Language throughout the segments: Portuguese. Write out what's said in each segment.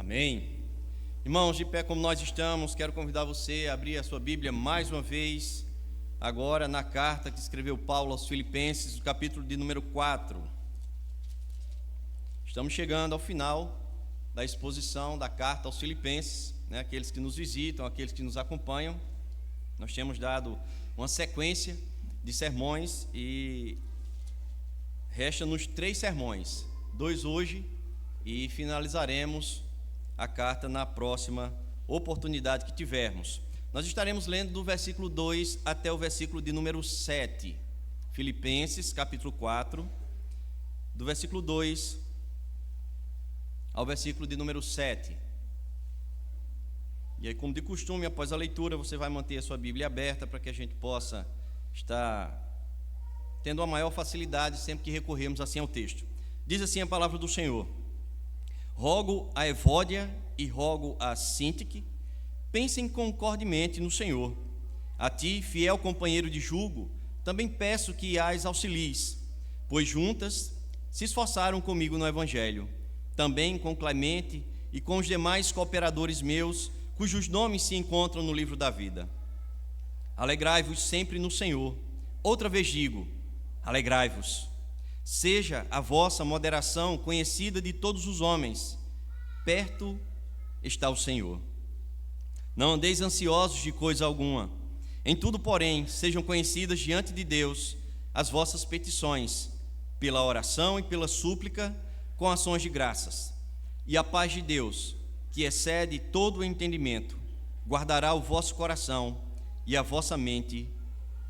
Amém. Irmãos, de pé como nós estamos, quero convidar você a abrir a sua Bíblia mais uma vez, agora na carta que escreveu Paulo aos Filipenses, no capítulo de número 4. Estamos chegando ao final da exposição da carta aos Filipenses, aqueles que nos visitam, aqueles que nos acompanham. Nós temos dado uma sequência de sermões e resta-nos 3 sermões, 2 hoje, e finalizaremos a carta na próxima oportunidade que tivermos. Nós estaremos lendo do versículo 2 até o versículo de número 7. Filipenses, capítulo 4, do versículo 2 ao versículo de número 7. E aí, como de costume, após a leitura, você vai manter a sua Bíblia aberta para que a gente possa estar tendo a maior facilidade sempre que recorrermos assim ao texto. Diz assim a palavra do Senhor: rogo a Evódia e rogo a Sintique, pensem concordemente no Senhor. A ti, fiel companheiro de jugo, também peço que as auxilies, pois juntas se esforçaram comigo no Evangelho, também com Clemente e com os demais cooperadores meus, cujos nomes se encontram no livro da vida. Alegrai-vos sempre no Senhor. Outra vez digo, alegrai-vos. Seja a vossa moderação conhecida de todos os homens. Perto está o Senhor. Não andeis ansiosos de coisa alguma. Em tudo, porém, sejam conhecidas diante de Deus as vossas petições, pela oração e pela súplica, com ações de graças. E a paz de Deus, que excede todo o entendimento, guardará o vosso coração e a vossa mente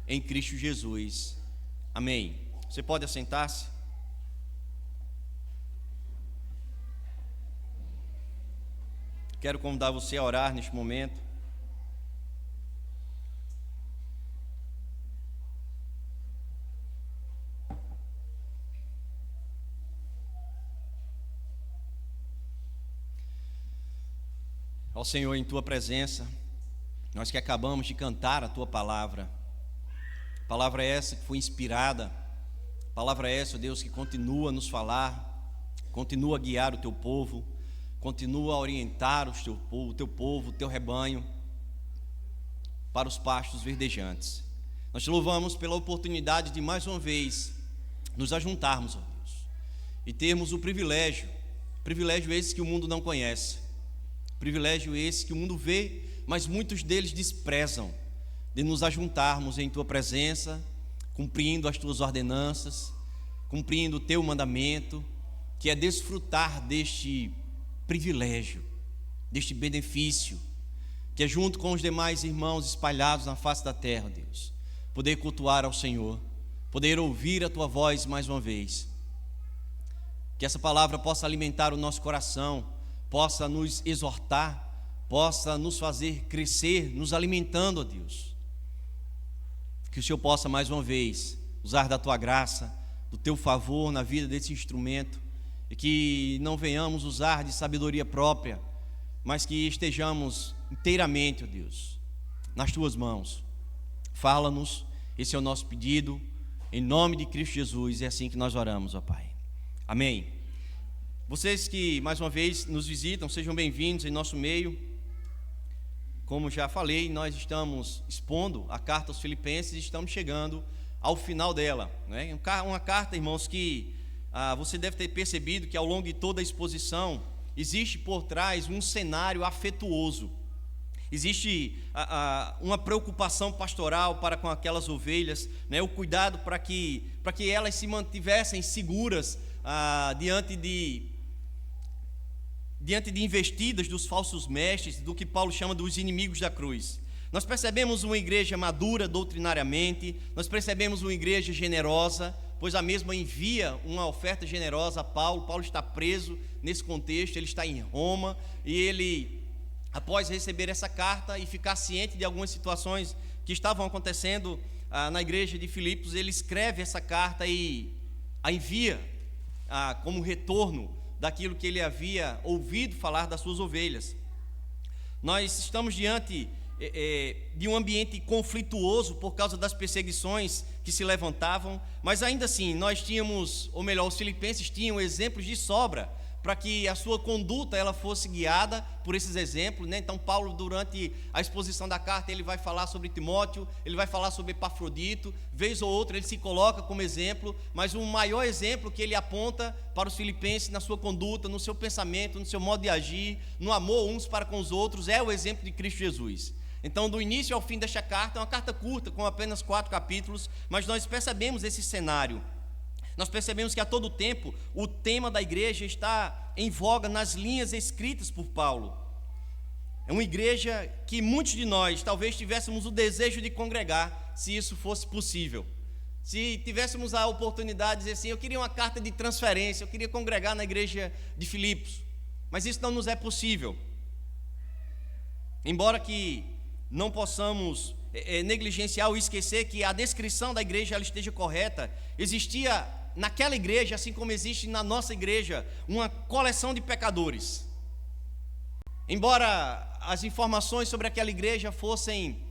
em Cristo Jesus. Amém. Você pode assentar-se? Quero convidar você a orar neste momento. Ó Senhor, em Tua presença, nós que acabamos de cantar a Tua palavra, palavra essa que foi inspirada, palavra essa, Deus, que continua a nos falar, continua a guiar o Teu povo, continua a orientar o Teu povo, o Teu rebanho, para os pastos verdejantes. Nós Te louvamos pela oportunidade de mais uma vez nos ajuntarmos, ó Deus, e termos o privilégio esse que o mundo não conhece, privilégio esse que o mundo vê, mas muitos deles desprezam, de nos ajuntarmos em Tua presença, cumprindo as Tuas ordenanças, cumprindo o Teu mandamento, que é desfrutar deste privilégio, deste benefício, que é junto com os demais irmãos espalhados na face da terra, Deus, poder cultuar ao Senhor, poder ouvir a Tua voz mais uma vez, que essa palavra possa alimentar o nosso coração, possa nos exortar, possa nos fazer crescer, nos alimentando, ó Deus. Que o Senhor possa mais uma vez usar da Tua graça, do Teu favor na vida desse instrumento, e que não venhamos usar de sabedoria própria, mas que estejamos inteiramente, ó Deus, nas Tuas mãos. Fala-nos, esse é o nosso pedido, em nome de Cristo Jesus, é assim que nós oramos, ó Pai. Amém. Vocês que mais uma vez nos visitam, sejam bem-vindos em nosso meio. Como já falei, nós estamos expondo a carta aos Filipenses e estamos chegando ao final dela, né? Uma carta, irmãos, que você deve ter percebido que ao longo de toda a exposição existe por trás um cenário afetuoso. Existe uma preocupação pastoral para com aquelas ovelhas, né? O cuidado para que elas se mantivessem seguras diante de investidas dos falsos mestres, do que Paulo chama dos inimigos da cruz. Nós percebemos uma igreja madura doutrinariamente, nós percebemos uma igreja generosa, pois a mesma envia uma oferta generosa a Paulo. Paulo está preso nesse contexto, ele está em Roma, e ele, após receber essa carta e ficar ciente de algumas situações que estavam acontecendo na igreja de Filipos, ele escreve essa carta e a envia como retorno daquilo que ele havia ouvido falar das suas ovelhas. Nós estamos diante de um ambiente conflituoso por causa das perseguições que se levantavam, mas ainda assim nós tínhamos, ou melhor, os filipenses tinham exemplos de sobra para que a sua conduta ela fosse guiada por esses exemplos, né? Então Paulo, durante a exposição da carta, ele vai falar sobre Timóteo, ele vai falar sobre Epafrodito, vez ou outra ele se coloca como exemplo, mas o maior exemplo que ele aponta para os filipenses na sua conduta, no seu pensamento, no seu modo de agir, no amor uns para com os outros, é o exemplo de Cristo Jesus. Então, do início ao fim desta carta, é uma carta curta, com apenas 4 capítulos, mas nós percebemos esse cenário. Nós percebemos que a todo tempo o tema da igreja está em voga nas linhas escritas por Paulo. É uma igreja que muitos de nós talvez tivéssemos o desejo de congregar, se isso fosse possível. Se tivéssemos a oportunidade de dizer assim, eu queria uma carta de transferência, eu queria congregar na igreja de Filipos, mas isso não nos é possível. Embora que não possamos negligenciar ou esquecer que a descrição da igreja ela esteja correta, existia naquela igreja, assim como existe na nossa igreja, uma coleção de pecadores. Embora as informações sobre aquela igreja fossem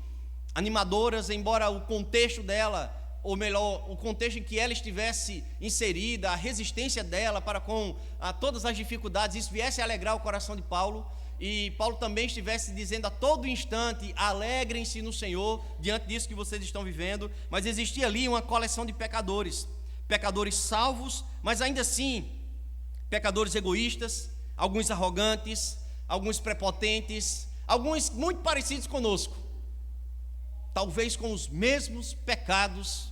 animadoras, embora o contexto dela, ou melhor, o contexto em que ela estivesse inserida, a resistência dela para com todas as dificuldades, isso viesse a alegrar o coração de Paulo, e Paulo também estivesse dizendo a todo instante, alegrem-se no Senhor, diante disso que vocês estão vivendo, mas existia ali uma coleção de pecadores salvos, mas ainda assim, pecadores egoístas, alguns arrogantes, alguns prepotentes, alguns muito parecidos conosco, talvez com os mesmos pecados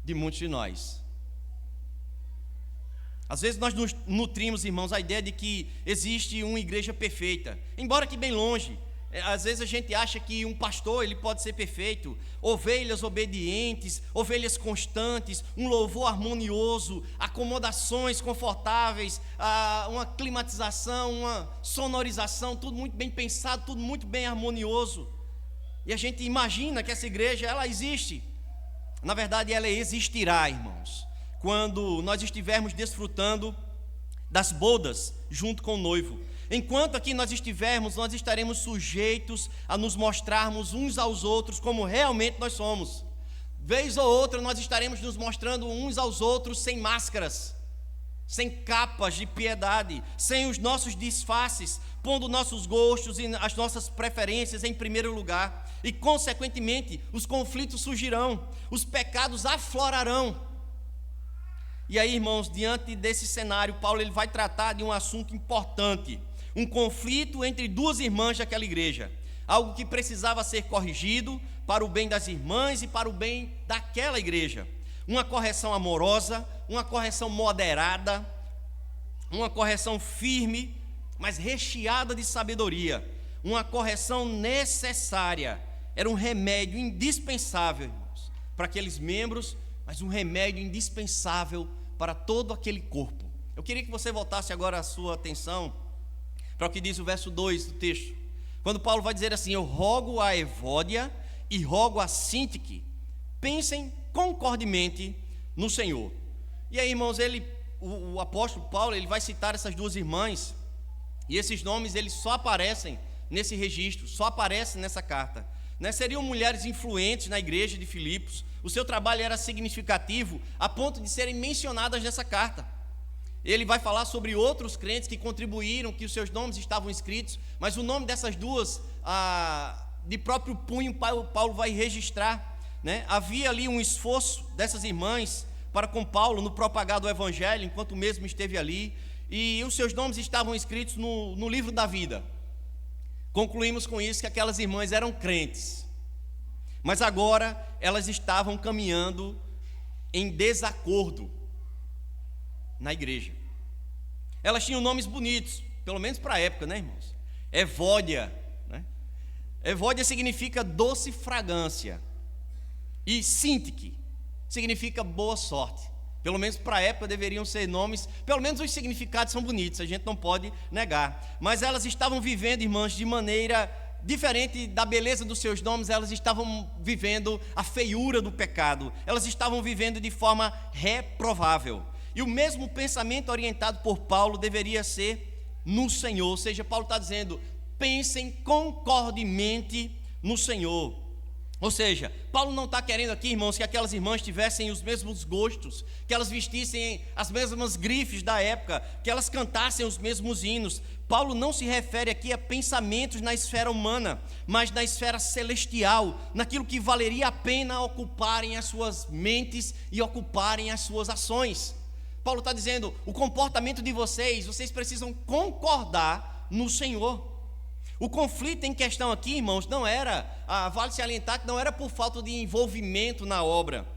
de muitos de nós. Às vezes nós nos nutrimos, irmãos, a ideia de que existe uma igreja perfeita, embora que bem longe. Às vezes a gente acha que um pastor ele pode ser perfeito, ovelhas obedientes, ovelhas constantes, um louvor harmonioso, acomodações confortáveis, uma climatização, uma sonorização, tudo muito bem pensado, tudo muito bem harmonioso. E a gente imagina que essa igreja ela existe. Na verdade ela existirá, irmãos, quando nós estivermos desfrutando das bodas junto com o noivo. Enquanto aqui nós estivermos, nós estaremos sujeitos a nos mostrarmos uns aos outros como realmente nós somos. Vez ou outra nós estaremos nos mostrando uns aos outros sem máscaras, sem capas de piedade, sem os nossos disfarces, pondo nossos gostos e as nossas preferências em primeiro lugar. E consequentemente os conflitos surgirão, os pecados aflorarão. E aí, irmãos, diante desse cenário, Paulo ele vai tratar de um assunto importante, um conflito entre duas irmãs daquela igreja, algo que precisava ser corrigido para o bem das irmãs e para o bem daquela igreja, uma correção amorosa, uma correção moderada, uma correção firme, mas recheada de sabedoria, uma correção necessária, era um remédio indispensável, irmãos, para aqueles membros, mas um remédio indispensável para todo aquele corpo. Eu queria que você voltasse agora a sua atenção para o que diz o verso 2 do texto, quando Paulo vai dizer assim, eu rogo a Evódia e rogo a Sintique, pensem concordemente no Senhor. E aí, irmãos, o apóstolo Paulo ele vai citar essas duas irmãs, e esses nomes eles só aparecem nesse registro, só aparecem nessa carta, né? Seriam mulheres influentes na igreja de Filipos, o seu trabalho era significativo a ponto de serem mencionadas nessa carta. Ele vai falar sobre outros crentes que contribuíram, que os seus nomes estavam escritos, mas o nome dessas duas, de próprio punho, Paulo vai registrar, né? Havia ali um esforço dessas irmãs para com Paulo no propagar do evangelho, enquanto o mesmo esteve ali, e os seus nomes estavam escritos no livro da vida. Concluímos com isso que aquelas irmãs eram crentes, mas agora elas estavam caminhando em desacordo na igreja. Elas tinham nomes bonitos, pelo menos para a época, né, irmãos? Evódia, né? Evódia significa doce fragrância, e Sintique significa boa sorte. Pelo menos para a época deveriam ser nomes, pelo menos os significados são bonitos, a gente não pode negar. Mas elas estavam vivendo, irmãs, de maneira diferente da beleza dos seus nomes, elas estavam vivendo a feiura do pecado, elas estavam vivendo de forma reprovável. E o mesmo pensamento orientado por Paulo deveria ser no Senhor, ou seja, Paulo está dizendo, pensem concordemente no Senhor. Ou seja, Paulo não está querendo aqui, irmãos, que aquelas irmãs tivessem os mesmos gostos, que elas vestissem as mesmas grifes da época, que elas cantassem os mesmos hinos. Paulo não se refere aqui a pensamentos na esfera humana, mas na esfera celestial, naquilo que valeria a pena ocuparem as suas mentes e ocuparem as suas ações. Paulo está dizendo, o comportamento de vocês precisam concordar no Senhor. O conflito em questão aqui, irmãos, não era, vale salientar que não era por falta de envolvimento na obra.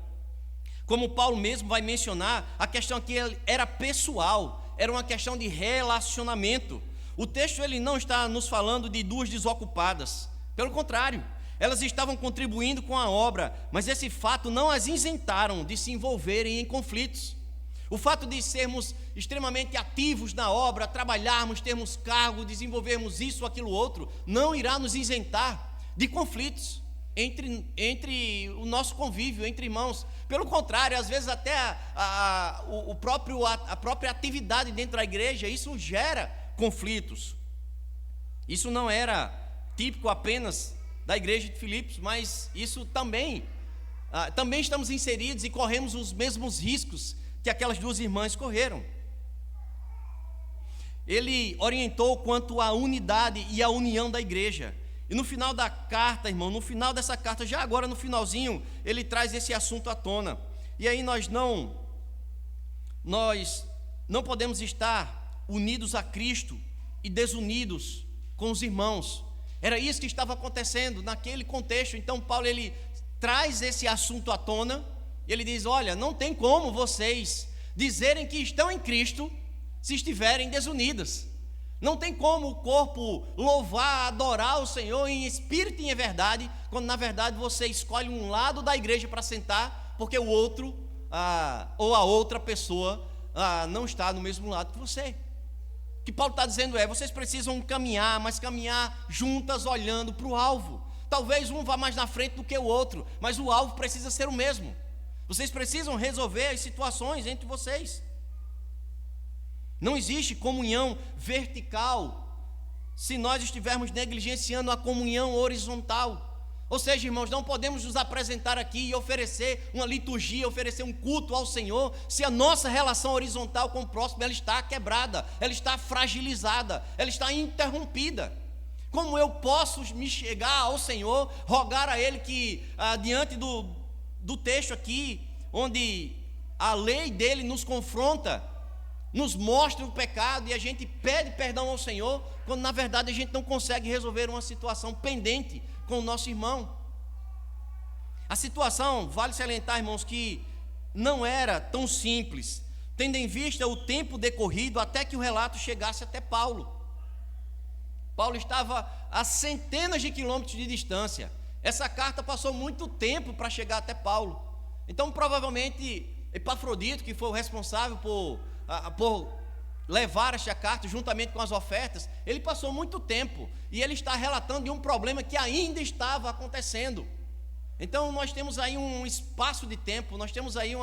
Como Paulo mesmo vai mencionar, a questão aqui era pessoal, era uma questão de relacionamento. O texto ele não está nos falando de duas desocupadas, pelo contrário, elas estavam contribuindo com a obra, mas esse fato não as isentaram de se envolverem em conflitos. O fato de sermos extremamente ativos na obra, trabalharmos, termos cargo, desenvolvermos isso, aquilo, outro, não irá nos isentar de conflitos entre o nosso convívio, entre irmãos. Pelo contrário, às vezes até a própria atividade dentro da igreja, isso gera conflitos. Isso não era típico apenas da igreja de Filipos, mas isso também estamos inseridos e corremos os mesmos riscos que aquelas duas irmãs correram. Ele orientou quanto à unidade e à união da igreja. E no final da carta, irmão, no final dessa carta, já agora no finalzinho, ele traz esse assunto à tona. E aí nós não podemos estar unidos a Cristo e desunidos com os irmãos. Era isso que estava acontecendo naquele contexto. Então Paulo ele traz esse assunto à tona. Ele diz, olha, não tem como vocês dizerem que estão em Cristo se estiverem desunidas. Não tem como o corpo louvar, adorar o Senhor em espírito e em verdade, quando na verdade você escolhe um lado da igreja para sentar, porque o outro, ou a outra pessoa, não está no mesmo lado que você. O que Paulo está dizendo vocês precisam caminhar, mas caminhar juntas olhando para o alvo. Talvez um vá mais na frente do que o outro, mas o alvo precisa ser o mesmo. Vocês precisam resolver as situações entre vocês. Não existe comunhão vertical se nós estivermos negligenciando a comunhão horizontal. Ou seja, irmãos, não podemos nos apresentar aqui e oferecer uma liturgia, oferecer um culto ao Senhor, se a nossa relação horizontal com o próximo ela está quebrada, ela está fragilizada, ela está interrompida. Como eu posso me chegar ao Senhor, rogar a Ele que, diante do texto aqui, onde a lei dele nos confronta, nos mostra o pecado e a gente pede perdão ao Senhor, quando na verdade a gente não consegue resolver uma situação pendente com o nosso irmão. A situação, vale salientar, irmãos, que não era tão simples, tendo em vista o tempo decorrido até que o relato chegasse até Paulo. Paulo estava a centenas de quilômetros de distância. Essa carta passou muito tempo para chegar até Paulo. Então, provavelmente, Epafrodito, que foi o responsável por levar esta carta juntamente com as ofertas, ele passou muito tempo e ele está relatando de um problema que ainda estava acontecendo. Então, nós temos aí um espaço de tempo, nós temos aí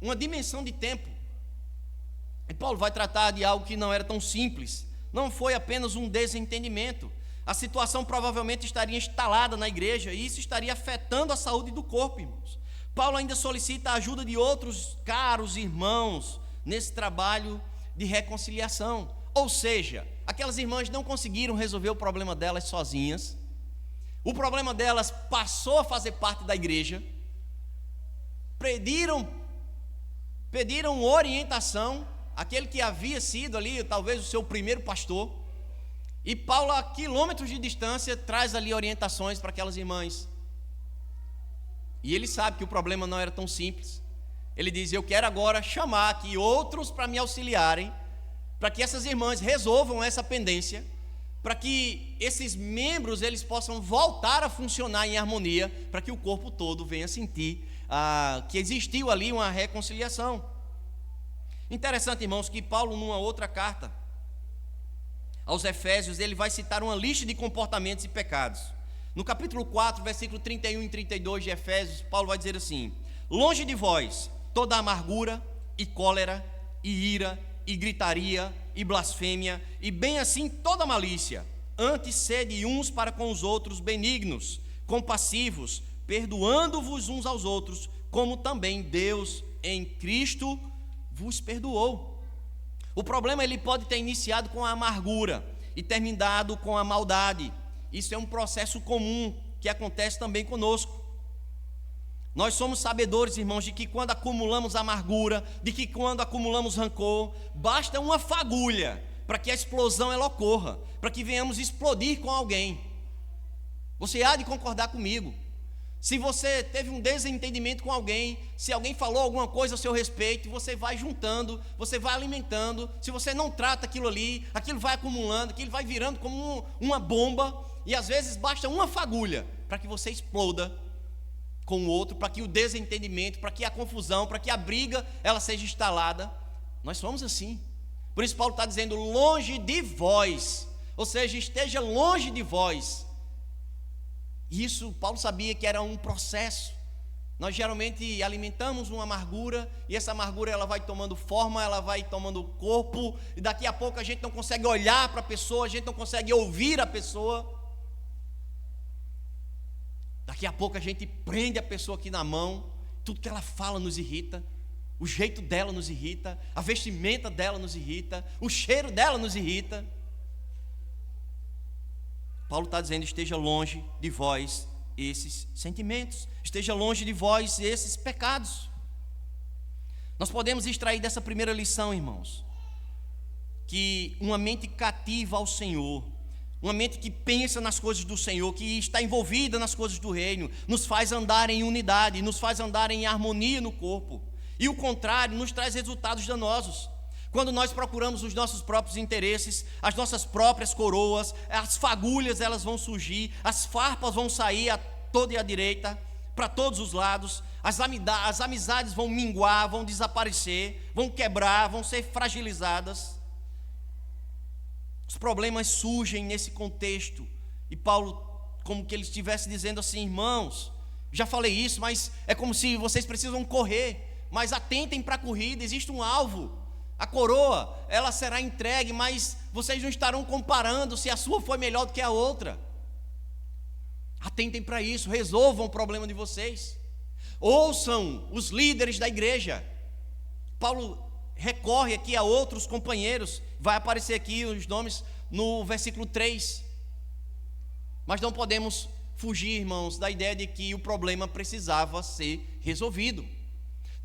uma dimensão de tempo. E Paulo vai tratar de algo que não era tão simples, não foi apenas um desentendimento. A situação provavelmente estaria instalada na igreja e isso estaria afetando a saúde do corpo, irmãos. Paulo ainda solicita a ajuda de outros caros irmãos nesse trabalho de reconciliação. Ou seja, aquelas irmãs não conseguiram resolver o problema delas sozinhas. O problema delas passou a fazer parte da igreja. Pediram orientação, aquele que havia sido ali, talvez o seu primeiro pastor. E Paulo, a quilômetros de distância, traz ali orientações para aquelas irmãs. E ele sabe que o problema não era tão simples. Ele diz, eu quero agora chamar aqui outros para me auxiliarem, para que essas irmãs resolvam essa pendência, para que esses membros eles possam voltar a funcionar em harmonia, para que o corpo todo venha sentir que existiu ali uma reconciliação. Interessante, irmãos, que Paulo, numa outra carta aos Efésios, ele vai citar uma lista de comportamentos e pecados. No capítulo 4, versículo 31 e 32 de Efésios, Paulo vai dizer assim: longe de vós toda amargura e cólera e ira e gritaria e blasfêmia e bem assim toda malícia. Antes sede uns para com os outros benignos, compassivos, perdoando-vos uns aos outros, como também Deus em Cristo vos perdoou. O problema ele pode ter iniciado com a amargura e terminado com a maldade. Isso é um processo comum que acontece também conosco. Nós somos sabedores, irmãos, de que quando acumulamos amargura, de que quando acumulamos rancor, basta uma fagulha para que a explosão ela ocorra, para que venhamos explodir com alguém. Você há de concordar comigo. Se você teve um desentendimento com alguém, se alguém falou alguma coisa a seu respeito, você vai juntando, você vai alimentando. Se você não trata aquilo ali, aquilo vai acumulando, aquilo vai virando como uma bomba. E às vezes basta uma fagulha para que você exploda com o outro, para que o desentendimento, para que a confusão, para que a briga ela seja instalada. Nós somos assim. Por isso Paulo está dizendo, longe de vós, ou seja, esteja longe de vós. Isso Paulo sabia que era um processo. Nós geralmente alimentamos uma amargura, e essa amargura ela vai tomando forma, ela vai tomando corpo, e daqui a pouco a gente não consegue olhar para a pessoa, a gente não consegue ouvir a pessoa. Daqui a pouco a gente prende a pessoa aqui na mão, tudo que ela fala nos irrita, o jeito dela nos irrita, a vestimenta dela nos irrita, o cheiro dela nos irrita. Paulo está dizendo, esteja longe de vós esses sentimentos, esteja longe de vós esses pecados. Nós podemos extrair dessa primeira lição, irmãos, que uma mente cativa ao Senhor, uma mente que pensa nas coisas do Senhor, que está envolvida nas coisas do reino, nos faz andar em unidade, nos faz andar em harmonia no corpo. E o contrário nos traz resultados danosos. Quando nós procuramos os nossos próprios interesses, as nossas próprias coroas, as fagulhas elas vão surgir, as farpas vão sair a toda e à direita, para todos os lados, as amizades vão minguar, vão desaparecer, vão quebrar, vão ser fragilizadas. Os problemas surgem nesse contexto, e Paulo, como que ele estivesse dizendo assim, irmãos, já falei isso, mas é como se vocês precisam correr, mas atentem para a corrida, existe um alvo. A coroa, ela será entregue, mas vocês não estarão comparando se a sua foi melhor do que a outra. Atentem para isso, resolvam o problema de vocês. Ouçam os líderes da igreja. Paulo recorre aqui a outros companheiros, vai aparecer aqui os nomes no versículo 3. Mas não podemos fugir, irmãos, da ideia de que o problema precisava ser resolvido.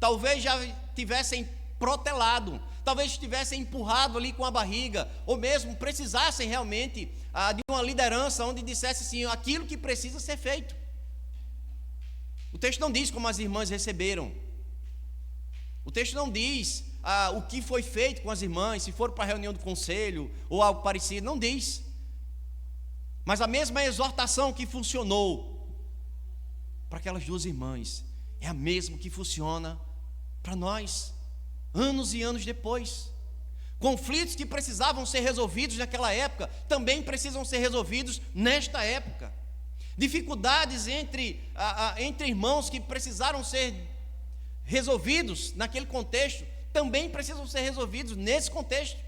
Talvez já tivessem protelado, talvez tivessem empurrado ali com a barriga, ou mesmo precisassem realmente de uma liderança onde dissesse assim, aquilo que precisa ser feito. O texto não diz como as irmãs receberam, o texto não diz o que foi feito com as irmãs, se foram para a reunião do conselho ou algo parecido, não diz. Mas a mesma exortação que funcionou para aquelas duas irmãs é a mesma que funciona para nós, anos e anos depois. Conflitos que precisavam ser resolvidos naquela época também precisam ser resolvidos nesta época. Dificuldades entre irmãos que precisaram ser resolvidos naquele contexto também precisam ser resolvidos nesse contexto.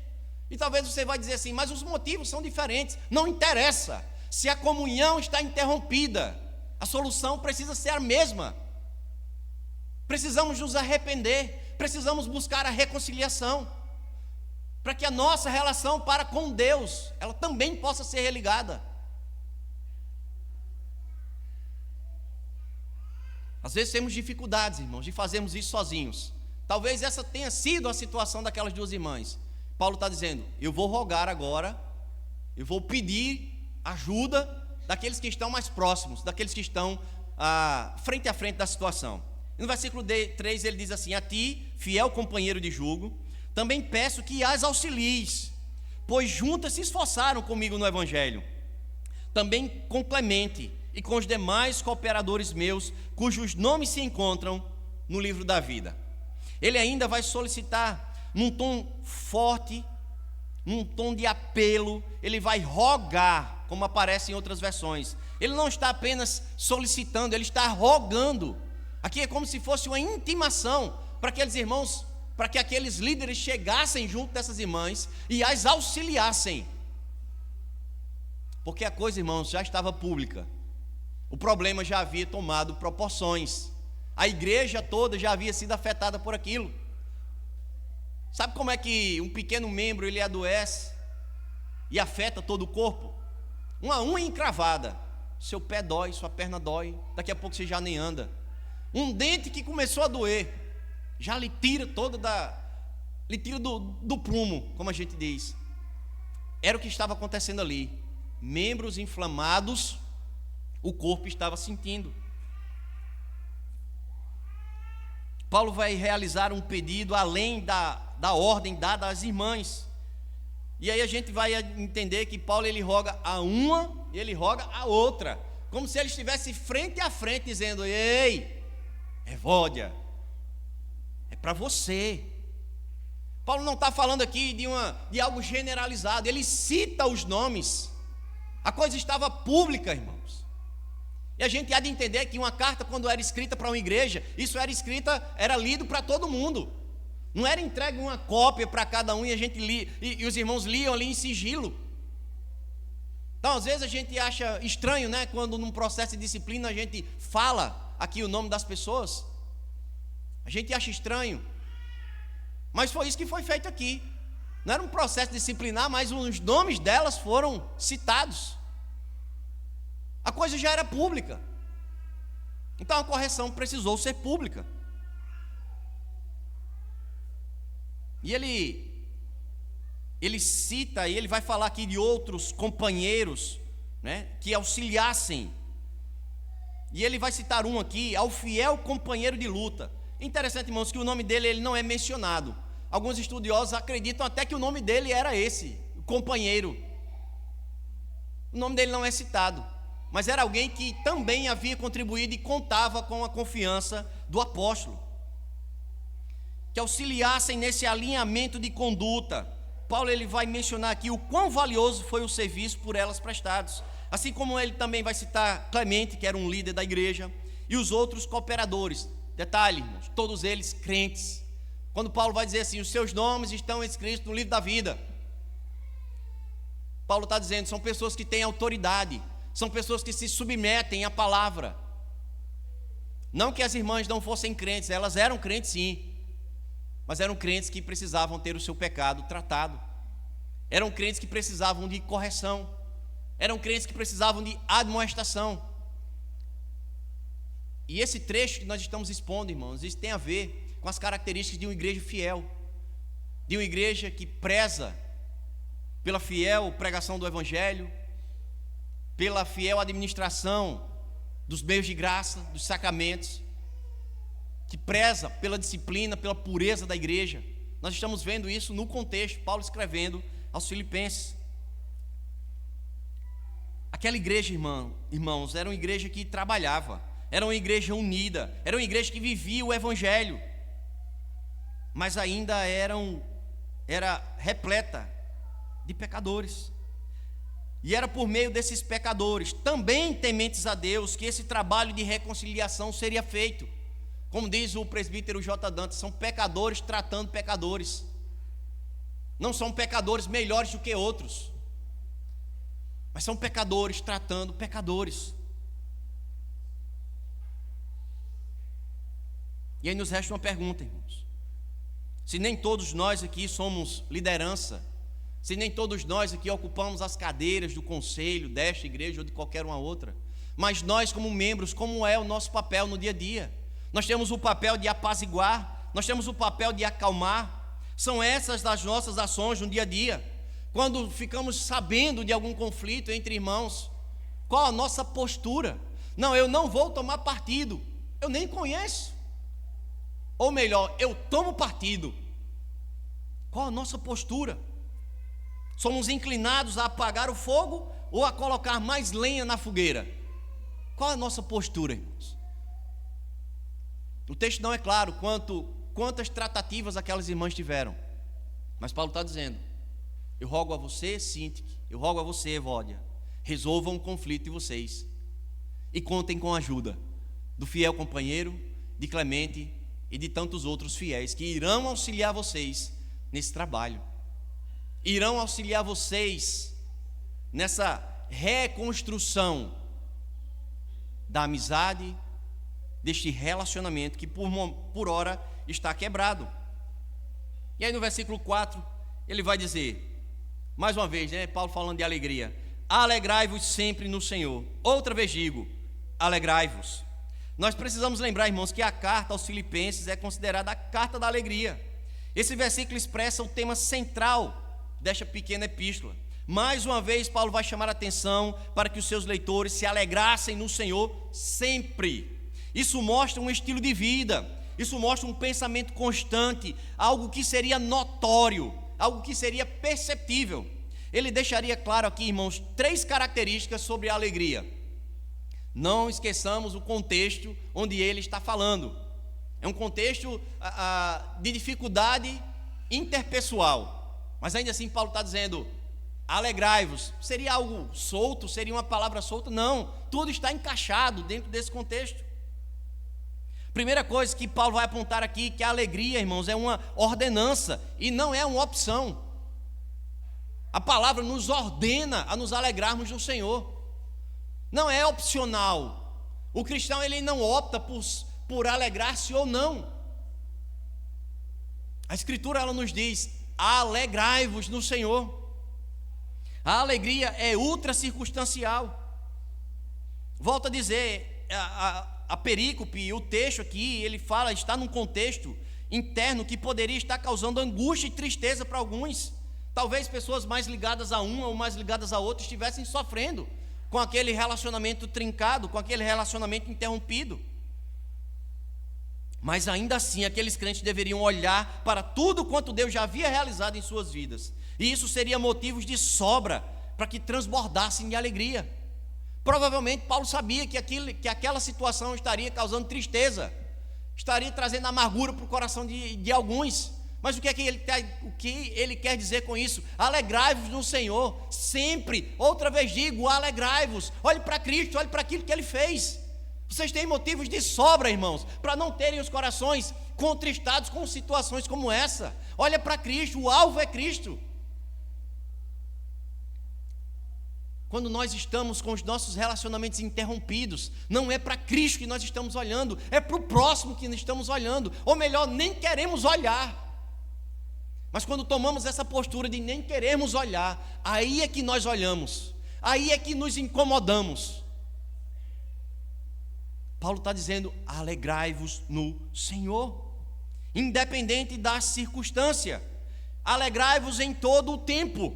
E talvez você vai dizer assim, mas os motivos são diferentes. Não interessa, se a comunhão está interrompida, a solução precisa ser a mesma. Precisamos nos arrepender, precisamos buscar a reconciliação, para que a nossa relação para com Deus, ela também possa ser religada. Às vezes temos dificuldades, irmãos, de fazermos isso sozinhos. Talvez essa tenha sido a situação daquelas duas irmãs. Paulo está dizendo, eu vou rogar agora, eu vou pedir ajuda daqueles que estão mais próximos, daqueles que estão frente a frente da situação. No versículo 3 ele diz assim, a ti, fiel companheiro de jugo, também peço que as auxilies, pois juntas se esforçaram comigo no Evangelho. Também com Clemente e com os demais cooperadores meus, cujos nomes se encontram no livro da vida. Ele ainda vai solicitar, num tom forte, num tom de apelo, ele vai rogar, como aparece em outras versões. Ele não está apenas solicitando, ele está rogando. Aqui é como se fosse uma intimação para aqueles irmãos, para que aqueles líderes chegassem junto dessas irmãs e as auxiliassem. Porque a coisa, irmãos, já estava pública. O problema já havia tomado proporções. A igreja toda já havia sido afetada por aquilo. Sabe como é que um pequeno membro ele adoece e afeta todo o corpo? Uma unha encravada, seu pé dói, sua perna dói, daqui a pouco você já nem anda. Um dente que começou a doer, já lhe tira do prumo, como a gente diz. Era o que estava acontecendo ali. Membros inflamados, o corpo estava sentindo. Paulo vai realizar um pedido além da ordem dada às irmãs. E aí a gente vai entender que Paulo ele roga a uma e ele roga a outra, como se ele estivesse frente a frente dizendo: ei, Evódia, é para você. Paulo não está falando aqui de algo generalizado, ele cita os nomes. A coisa estava pública, irmãos. E a gente há de entender que uma carta, quando era escrita para uma igreja, isso era lido para todo mundo. Não era entregue uma cópia para cada um e a gente lia, e os irmãos liam ali em sigilo. Então, às vezes a gente acha estranho, né, quando num processo de disciplina a gente fala aqui o nome das pessoas. A gente acha estranho. Mas foi isso que foi feito aqui. Não era um processo disciplinar, mas os nomes delas foram citados. A coisa já era pública. Então a correção precisou ser pública. E ele cita, e ele vai falar aqui de outros companheiros, né, que auxiliassem. E ele vai citar um aqui, ao fiel companheiro de luta. Interessante, irmãos, que o nome dele ele não é mencionado. Alguns estudiosos acreditam até que o nome dele era esse, o companheiro. O nome dele não é citado, mas era alguém que também havia contribuído e contava com a confiança do apóstolo. Que auxiliassem nesse alinhamento de conduta. Paulo ele vai mencionar aqui o quão valioso foi o serviço por elas prestados. Assim como ele também vai citar Clemente, que era um líder da igreja, e os outros cooperadores. Detalhe, irmãos, todos eles crentes. Quando Paulo vai dizer assim, os seus nomes estão escritos no livro da vida. Paulo está dizendo, são pessoas que têm autoridade, são pessoas que se submetem à palavra. Não que as irmãs não fossem crentes, elas eram crentes sim, mas eram crentes que precisavam ter o seu pecado tratado. Eram crentes que precisavam de correção. Eram crentes que precisavam de admoestação. E esse trecho que nós estamos expondo, irmãos, isso tem a ver com as características de uma igreja fiel, de uma igreja que preza pela fiel pregação do Evangelho, pela fiel administração dos meios de graça, dos sacramentos, que preza pela disciplina, pela pureza da igreja. Nós estamos vendo isso no contexto, Paulo escrevendo aos Filipenses. Aquela igreja, irmãos, era uma igreja que trabalhava, era uma igreja unida, era uma igreja que vivia o Evangelho, mas ainda era repleta de pecadores. E era por meio desses pecadores, também tementes a Deus, que esse trabalho de reconciliação seria feito. Como diz o presbítero J. Dantas, são pecadores tratando pecadores. Não são pecadores melhores do que outros, mas são pecadores tratando pecadores. E aí nos resta uma pergunta, irmãos. Se nem todos nós aqui somos liderança, se nem todos nós aqui ocupamos as cadeiras do conselho desta igreja ou de qualquer uma outra, mas nós como membros, como é o nosso papel no dia a dia? Nós temos o papel de apaziguar, nós temos o papel de acalmar. São essas as nossas ações no dia a dia. Quando ficamos sabendo de algum conflito entre irmãos, qual a nossa postura? Não, eu não vou tomar partido, eu nem conheço. Ou melhor, eu tomo partido. Qual a nossa postura? Somos inclinados a apagar o fogo ou a colocar mais lenha na fogueira? Qual a nossa postura, irmãos? O texto não é claro quantas tratativas aquelas irmãs tiveram, mas Paulo está dizendo, eu rogo a você, Sintique, eu rogo a você, Evódia, resolvam o conflito de vocês e contem com a ajuda do fiel companheiro, de Clemente e de tantos outros fiéis que irão auxiliar vocês nesse trabalho, irão auxiliar vocês nessa reconstrução da amizade, deste relacionamento que por hora está quebrado. E aí no versículo 4, ele vai dizer, mais uma vez, Paulo falando de alegria: alegrai-vos sempre no Senhor. Outra vez digo, alegrai-vos. Nós precisamos lembrar, irmãos, que a carta aos Filipenses é considerada a carta da alegria. Esse versículo expressa o tema central desta pequena epístola. Mais uma vez, Paulo vai chamar a atenção para que os seus leitores se alegrassem no Senhor sempre. Isso mostra um estilo de vida, isso mostra um pensamento constante, algo que seria notório, algo que seria perceptível. Ele deixaria claro aqui, irmãos, 3 características sobre a alegria. Não esqueçamos o contexto onde ele está falando. É um contexto de dificuldade interpessoal. Mas ainda assim Paulo está dizendo, alegrai-vos. Seria algo solto? Seria uma palavra solta? Não, tudo está encaixado dentro desse contexto. Primeira coisa que Paulo vai apontar aqui, que a alegria, irmãos, é uma ordenança e não é uma opção. A palavra nos ordena a nos alegrarmos no Senhor. Não é opcional. O cristão, ele não opta por alegrar-se ou não. A Escritura, ela nos diz, alegrai-vos no Senhor. A alegria é ultra circunstancial. Volto a dizer, a perícope, o texto aqui, ele fala, está num contexto interno que poderia estar causando angústia e tristeza para alguns. Talvez pessoas mais ligadas a uma ou mais ligadas a outra estivessem sofrendo com aquele relacionamento trincado, com aquele relacionamento interrompido. Mas ainda assim, aqueles crentes deveriam olhar para tudo quanto Deus já havia realizado em suas vidas. E isso seria motivos de sobra para que transbordassem de alegria. Provavelmente Paulo sabia que aquela situação estaria causando tristeza, estaria trazendo amargura para o coração de alguns. Mas o que ele quer dizer com isso? Alegrai-vos no Senhor, sempre. Outra vez digo, alegrai-vos. Olhe para Cristo, olhe para aquilo que Ele fez. Vocês têm motivos de sobra, irmãos, para não terem os corações contristados com situações como essa. Olha para Cristo, o alvo é Cristo. Quando nós estamos com os nossos relacionamentos interrompidos, não é para Cristo que nós estamos olhando, é para o próximo que estamos olhando. Ou melhor, nem queremos olhar. Mas quando tomamos essa postura de nem queremos olhar, aí é que nós olhamos, aí é que nos incomodamos. Paulo está dizendo, alegrai-vos no Senhor, independente da circunstância, alegrai-vos em todo o tempo.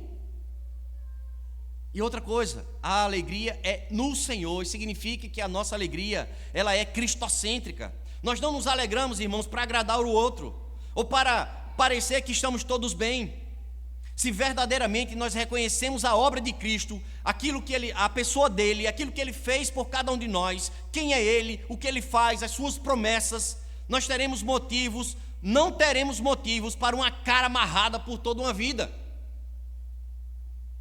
E outra coisa, a alegria é no Senhor, e significa que a nossa alegria, ela é cristocêntrica. Nós não nos alegramos, irmãos, para agradar o outro, ou para parecer que estamos todos bem. Se verdadeiramente nós reconhecemos a obra de Cristo, aquilo que a pessoa dele, aquilo que ele fez por cada um de nós, quem é ele, o que ele faz, as suas promessas, nós teremos motivos, não teremos motivos para uma cara amarrada por toda uma vida.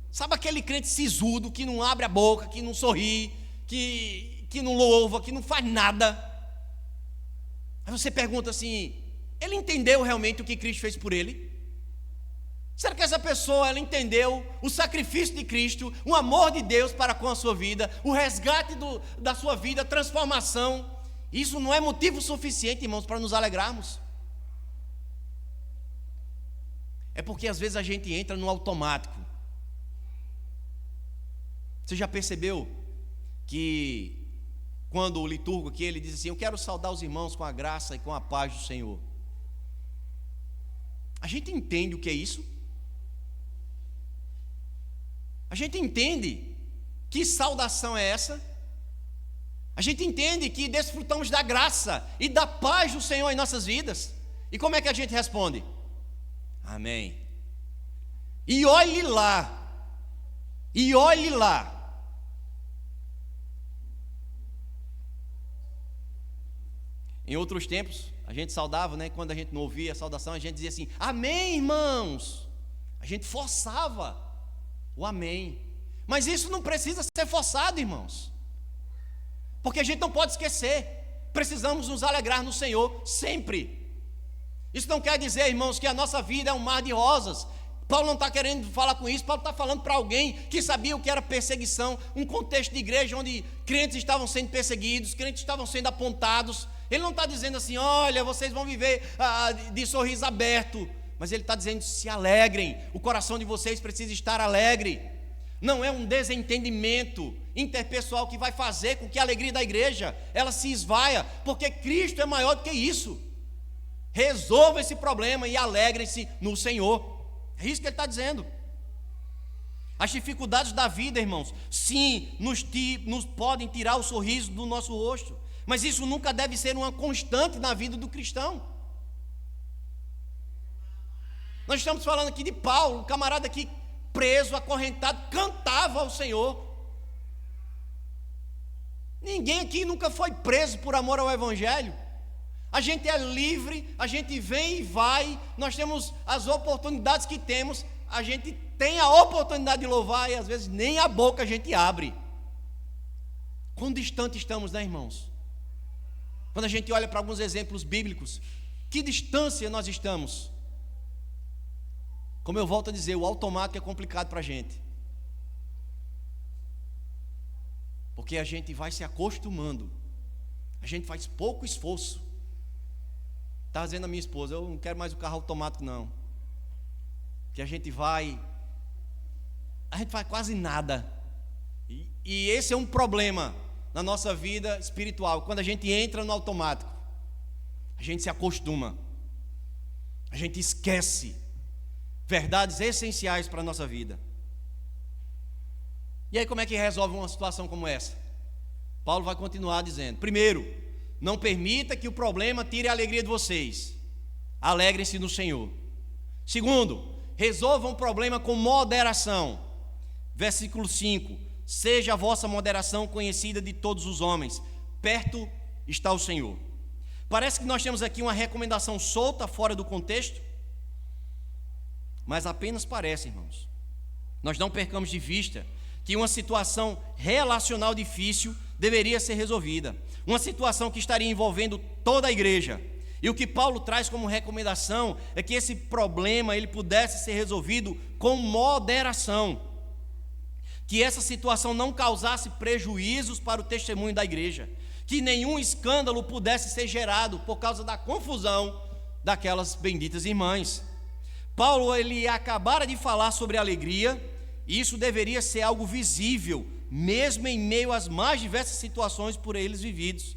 Sabe aquele crente sisudo que não abre a boca, que não sorri, que não louva, que não faz nada? Aí você pergunta assim, ele entendeu realmente o que Cristo fez por ele? Será que essa pessoa, ela entendeu o sacrifício de Cristo, o amor de Deus para com a sua vida, o resgate da sua vida, a transformação? Isso não é motivo suficiente, irmãos, para nos alegrarmos. É porque às vezes a gente entra no automático. Você já percebeu que quando o liturgo aqui, ele diz assim, eu quero saudar os irmãos com a graça e com a paz do Senhor. A gente entende o que é isso? A gente entende que saudação é essa? A gente entende que desfrutamos da graça e da paz do Senhor em nossas vidas? E como é que a gente responde? Amém. E olhe lá. E olhe lá. Em outros tempos, a gente saudava, né? Quando a gente não ouvia a saudação, a gente dizia assim, amém, irmãos. A gente forçava o amém. Mas isso não precisa ser forçado, irmãos. Porque a gente não pode esquecer. Precisamos nos alegrar no Senhor sempre. Isso não quer dizer, irmãos, que a nossa vida é um mar de rosas. Paulo não está querendo falar com isso, Paulo está falando para alguém que sabia o que era perseguição, um contexto de igreja onde crentes estavam sendo perseguidos, crentes estavam sendo apontados. Ele não está dizendo assim, olha, vocês vão viver de sorriso aberto, mas ele está dizendo, se alegrem, o coração de vocês precisa estar alegre. Não é um desentendimento interpessoal que vai fazer com que a alegria da igreja ela se esvaia, porque Cristo é maior do que isso. Resolva esse problema e alegrem-se no Senhor. É isso que ele está dizendo. As dificuldades da vida, irmãos, sim, nos podem tirar o sorriso do nosso rosto, mas isso nunca deve ser uma constante na vida do cristão. Nós estamos falando aqui de Paulo, um camarada aqui preso, acorrentado, cantava ao Senhor. Ninguém aqui nunca foi preso por amor ao Evangelho. A gente é livre, a gente vem e vai, nós temos as oportunidades que temos, a gente tem a oportunidade de louvar e às vezes nem a boca a gente abre. Quão distante estamos, né, irmãos? Quando a gente olha para alguns exemplos bíblicos, que distância nós estamos? Como eu volto a dizer, o automático é complicado para a gente, porque a gente vai se acostumando, a gente faz pouco esforço. Estava dizendo a minha esposa, eu não quero mais o carro automático não, que a gente faz quase nada, e esse é um problema na nossa vida espiritual. Quando a gente entra no automático, a gente se acostuma, a gente esquece verdades essenciais para a nossa vida. E aí como é que resolve uma situação como essa? Paulo vai continuar dizendo, primeiro, não permita que o problema tire a alegria de vocês. Alegrem-se no Senhor. Segundo, resolvam o problema com moderação. Versículo 5. Seja a vossa moderação conhecida de todos os homens. Perto está o Senhor. Parece que nós temos aqui uma recomendação solta, fora do contexto, mas apenas parece, irmãos. Nós não percamos de vista que uma situação relacional difícil deveria ser resolvida, uma situação que estaria envolvendo toda a igreja, e o que Paulo traz como recomendação é que esse problema ele pudesse ser resolvido com moderação, que essa situação não causasse prejuízos para o testemunho da igreja, que nenhum escândalo pudesse ser gerado por causa da confusão daquelas benditas irmãs. Paulo ele acabara de falar sobre alegria, e isso deveria ser algo visível, mesmo em meio às mais diversas situações por eles vividos.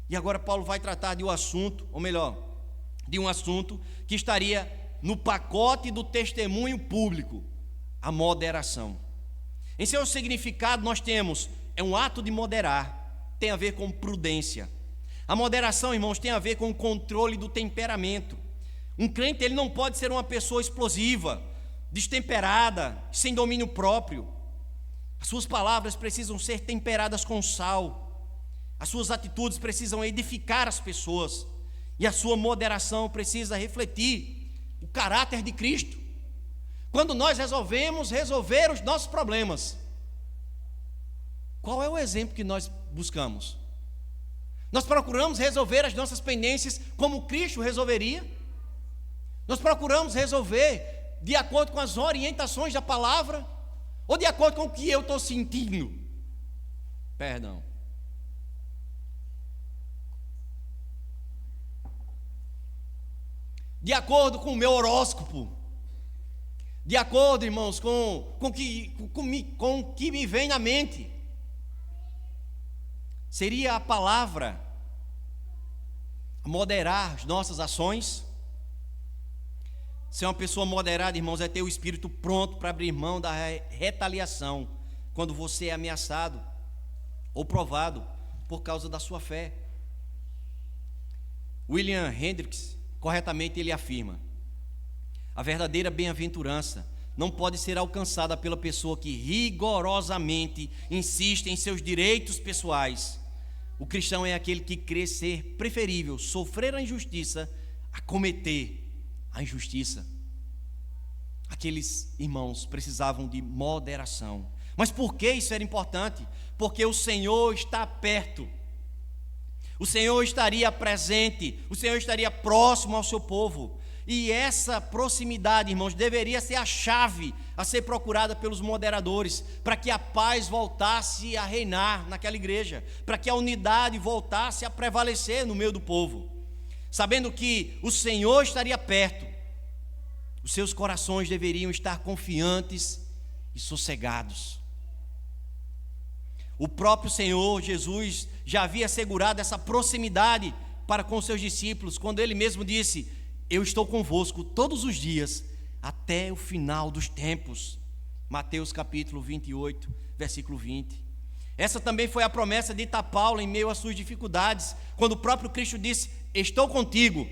E agora Paulo vai tratar de um assunto, ou melhor, de um assunto que estaria no pacote do testemunho público, a moderação. Em seu significado nós temos, é um ato de moderar, tem a ver com prudência. A moderação, irmãos, tem a ver com o controle do temperamento. Um crente ele não pode ser uma pessoa explosiva, destemperada, sem domínio próprio. As suas palavras precisam ser temperadas com sal, as suas atitudes precisam edificar as pessoas, e a sua moderação precisa refletir o caráter de Cristo. Quando nós resolvemos resolver os nossos problemas, qual é o exemplo que nós buscamos? Nós procuramos resolver as nossas pendências como Cristo resolveria? Nós procuramos resolver de acordo com as orientações da palavra, ou de acordo com o que eu estou sentindo? Perdão. De acordo com o meu horóscopo, de acordo, irmãos, com o que me vem na mente. Seria a palavra moderar as nossas ações? Ser uma pessoa moderada, irmãos, é ter o espírito pronto para abrir mão da retaliação quando você é ameaçado ou provado por causa da sua fé. William Hendricks, corretamente, ele afirma: a verdadeira bem-aventurança não pode ser alcançada pela pessoa que rigorosamente insiste em seus direitos pessoais. O cristão é aquele que crê ser preferível sofrer a injustiça a cometer a injustiça. Aqueles irmãos precisavam de moderação. Mas por que isso era importante? Porque o Senhor está perto. O Senhor estaria presente, o Senhor estaria próximo ao seu povo. E essa proximidade, irmãos, deveria ser a chave a ser procurada pelos moderadores, para que a paz voltasse a reinar naquela igreja, para que a unidade voltasse a prevalecer no meio do povo. Sabendo que o Senhor estaria perto, os seus corações deveriam estar confiantes e sossegados. O próprio Senhor Jesus já havia assegurado essa proximidade para com seus discípulos, quando ele mesmo disse: eu estou convosco todos os dias, até o final dos tempos. Mateus capítulo 28, versículo 20. Essa também foi a promessa dita a Paulo em meio às suas dificuldades, quando o próprio Cristo disse: estou contigo.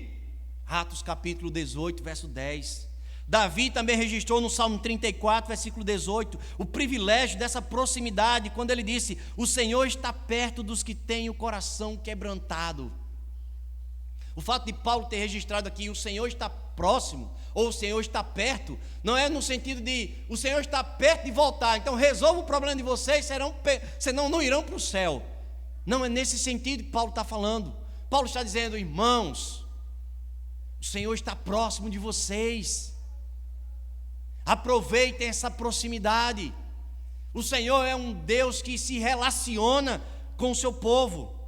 Atos capítulo 18, verso 10. Davi também registrou no Salmo 34, versículo 18, o privilégio dessa proximidade, quando ele disse: o Senhor está perto dos que têm o coração quebrantado. O fato de Paulo ter registrado aqui o Senhor está próximo, ou o Senhor está perto, não é no sentido de o Senhor está perto de voltar, então resolva o problema de vocês, senão não irão para o céu. Não é nesse sentido que Paulo está falando. Paulo está dizendo: irmãos, o Senhor está próximo de vocês, aproveitem essa proximidade. O Senhor é um Deus que se relaciona com o seu povo.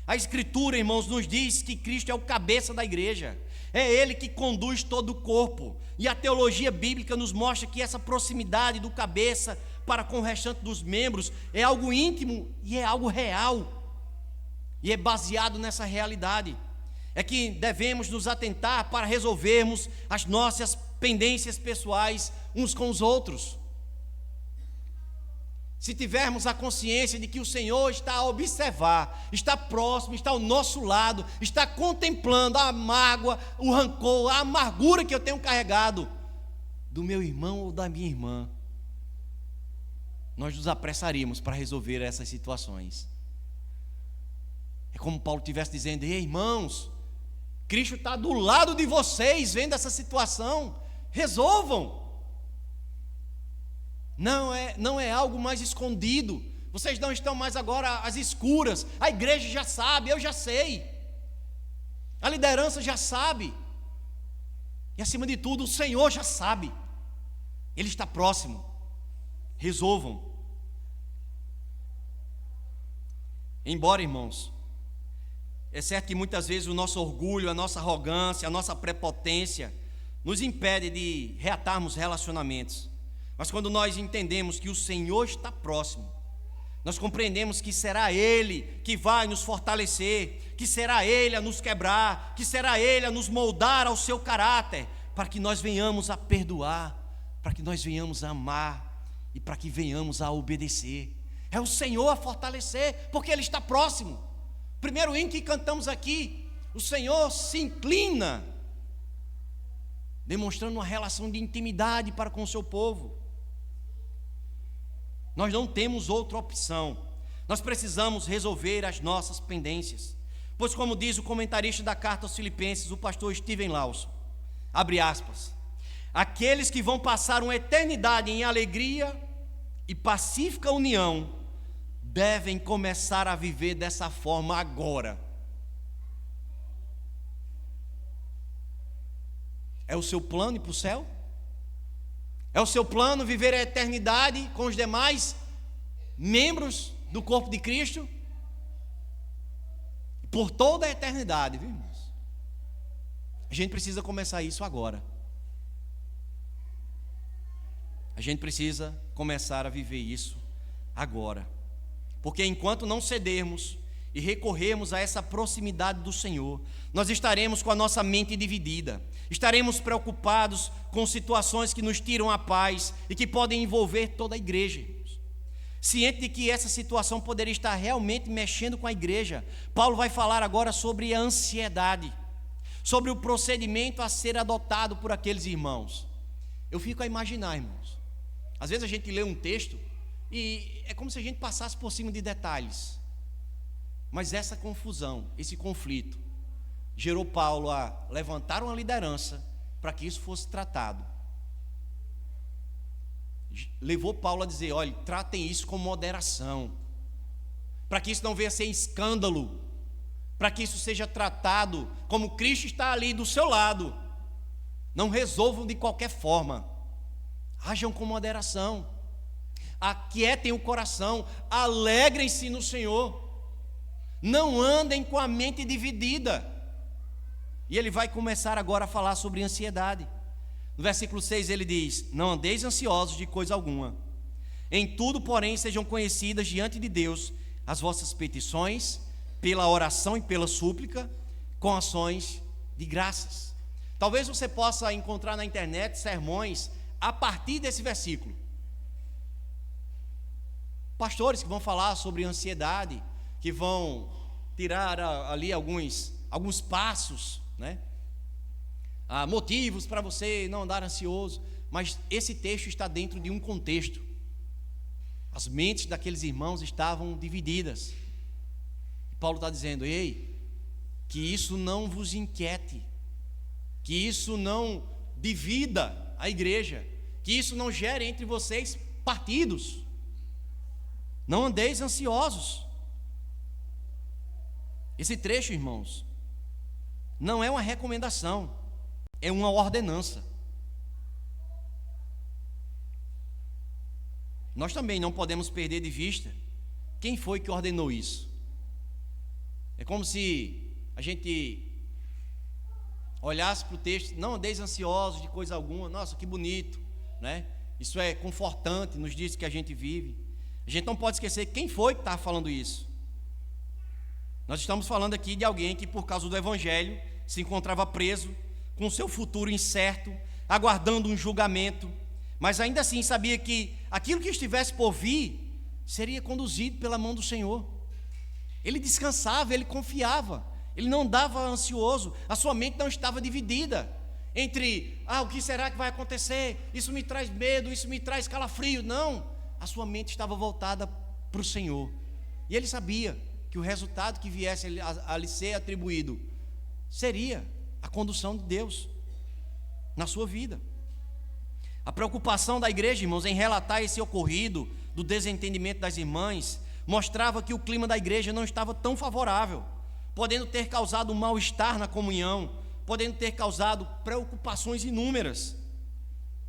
A Escritura, irmãos, nos diz que Cristo é o cabeça da igreja, é Ele que conduz todo o corpo, e a teologia bíblica nos mostra que essa proximidade do cabeça para com o restante dos membros é algo íntimo e é algo real, e é baseado nessa realidade. É que devemos nos atentar para resolvermos as nossas pendências pessoais uns com os outros. Se tivermos a consciência de que o Senhor está a observar, está próximo, está ao nosso lado, está contemplando a mágoa, o rancor, a amargura que eu tenho carregado do meu irmão ou da minha irmã, nós nos apressaríamos para resolver essas situações. É como Paulo estivesse dizendo: ei, irmãos, Cristo está do lado de vocês, vendo essa situação, resolvam. Não é algo mais escondido. Vocês não estão mais agora às escuras. A igreja já sabe, eu já sei. A liderança já sabe. E acima de tudo, o Senhor já sabe. Ele está próximo. Resolvam. Embora, irmãos, é certo que muitas vezes o nosso orgulho, a nossa arrogância, a nossa prepotência nos impede de reatarmos relacionamentos. Mas quando nós entendemos que o Senhor está próximo, nós compreendemos que será Ele que vai nos fortalecer, que será Ele a nos quebrar, que será Ele a nos moldar ao seu caráter, para que nós venhamos a perdoar, para que nós venhamos a amar e para que venhamos a obedecer. É o Senhor a fortalecer, porque Ele está próximo. Primeiro hino que cantamos aqui, o Senhor se inclina, demonstrando uma relação de intimidade para com o seu povo. Nós não temos outra opção. Nós precisamos resolver as nossas pendências. Pois, como diz o comentarista da carta aos Filipenses, o pastor Steven Lawson, abre aspas, aqueles que vão passar uma eternidade em alegria e pacífica união, devem começar a viver dessa forma agora. É o seu plano ir para o céu? É o seu plano viver a eternidade com os demais membros do corpo de Cristo? Por toda a eternidade, viu, irmãos? A gente precisa começar isso agora. A gente precisa começar a viver isso agora. Porque enquanto não cedermos e recorrermos a essa proximidade do Senhor, nós estaremos com a nossa mente dividida, estaremos preocupados com situações que nos tiram a paz e que podem envolver toda a igreja. Ciente de que essa situação poderia estar realmente mexendo com a igreja, Paulo vai falar agora sobre a ansiedade, sobre o procedimento a ser adotado por aqueles irmãos. Eu fico a imaginar, irmãos, às vezes a gente lê um texto e é como se a gente passasse por cima de detalhes. Mas essa confusão, esse conflito, gerou Paulo a levantar uma liderança para que isso fosse tratado. Levou Paulo a dizer: olha, tratem isso com moderação, para que isso não venha a ser escândalo, para que isso seja tratado como Cristo está ali do seu lado, Não resolvam de qualquer forma. Hajam com moderação. Aquietem o coração. Alegrem-se no Senhor. Não andem com a mente dividida. E ele vai começar agora a falar sobre ansiedade. No versículo 6 ele diz: não andeis ansiosos de coisa alguma. Em tudo, porém, sejam conhecidas diante de Deus as vossas petições, pela oração e pela súplica, com ações de graças. Talvez você possa encontrar na internet sermões a partir desse versículo. Pastores que vão falar sobre ansiedade, que vão tirar ali alguns passos, né? Motivos para você não andar ansioso. Mas esse texto está dentro de um contexto. As mentes daqueles irmãos estavam divididas. Paulo está dizendo: ei, que isso não vos inquiete, que isso não divida a igreja, que isso não gere entre vocês partidos. Não andeis ansiosos. Esse trecho, irmãos, não é uma recomendação, é uma ordenança. Nós também não podemos perder de vista quem foi que ordenou isso. É como se a gente olhasse para o texto: não andeis ansiosos de coisa alguma. Nossa, que bonito, né? Isso é confortante nos dias que a gente vive. A gente não pode esquecer quem foi que estava falando isso. Nós estamos falando aqui de alguém que, por causa do Evangelho, se encontrava preso, com o seu futuro incerto, aguardando um julgamento, mas ainda assim sabia que aquilo que estivesse por vir seria conduzido pela mão do Senhor. Ele descansava, ele confiava, ele não andava ansioso, a sua mente não estava dividida entre: o que será que vai acontecer? Isso me traz medo, isso me traz calafrio. Não, a sua mente estava voltada para o Senhor. E ele sabia que o resultado que viesse a lhe ser atribuído seria a condução de Deus na sua vida. A preocupação da igreja, irmãos, em relatar esse ocorrido do desentendimento das irmãs, mostrava que o clima da igreja não estava tão favorável, podendo ter causado um mal-estar na comunhão, podendo ter causado preocupações inúmeras.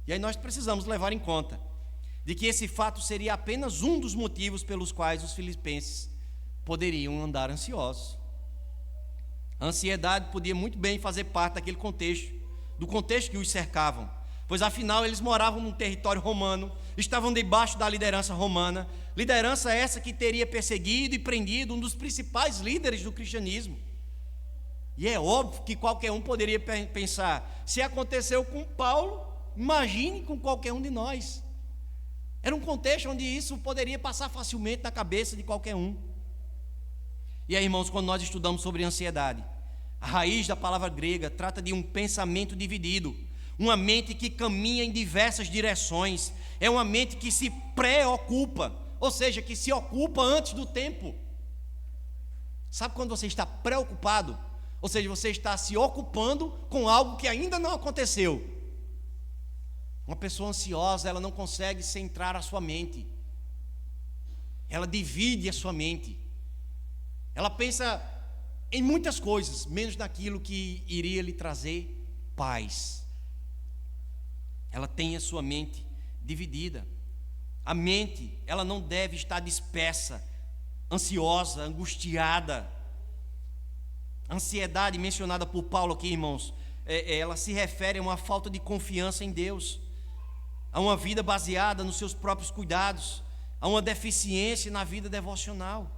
E aí nós precisamos levar em conta de que esse fato seria apenas um dos motivos pelos quais os filipenses poderiam andar ansiosos. A ansiedade podia muito bem fazer parte daquele contexto, do contexto que os cercavam, pois afinal eles moravam num território romano, estavam debaixo da liderança romana, liderança essa que teria perseguido e prendido um dos principais líderes do cristianismo. E é óbvio que qualquer um poderia pensar: se aconteceu com Paulo, imagine com qualquer um de nós. Era um contexto onde isso poderia passar facilmente na cabeça de qualquer um. E aí, irmãos, quando nós estudamos sobre ansiedade, a raiz da palavra grega trata de um pensamento dividido, uma mente que caminha em diversas direções, é uma mente que se preocupa, ou seja, que se ocupa antes do tempo. Sabe quando você está preocupado? Ou seja, você está se ocupando com algo que ainda não aconteceu. Uma pessoa ansiosa, ela não consegue centrar a sua mente, ela divide a sua mente. Ela pensa em muitas coisas, menos naquilo que iria lhe trazer paz. Ela tem a sua mente dividida. A mente, ela não deve estar dispersa, ansiosa, angustiada. A ansiedade mencionada por Paulo aqui, irmãos, ela se refere a uma falta de confiança em Deus, a uma vida baseada nos seus próprios cuidados, a uma deficiência na vida devocional.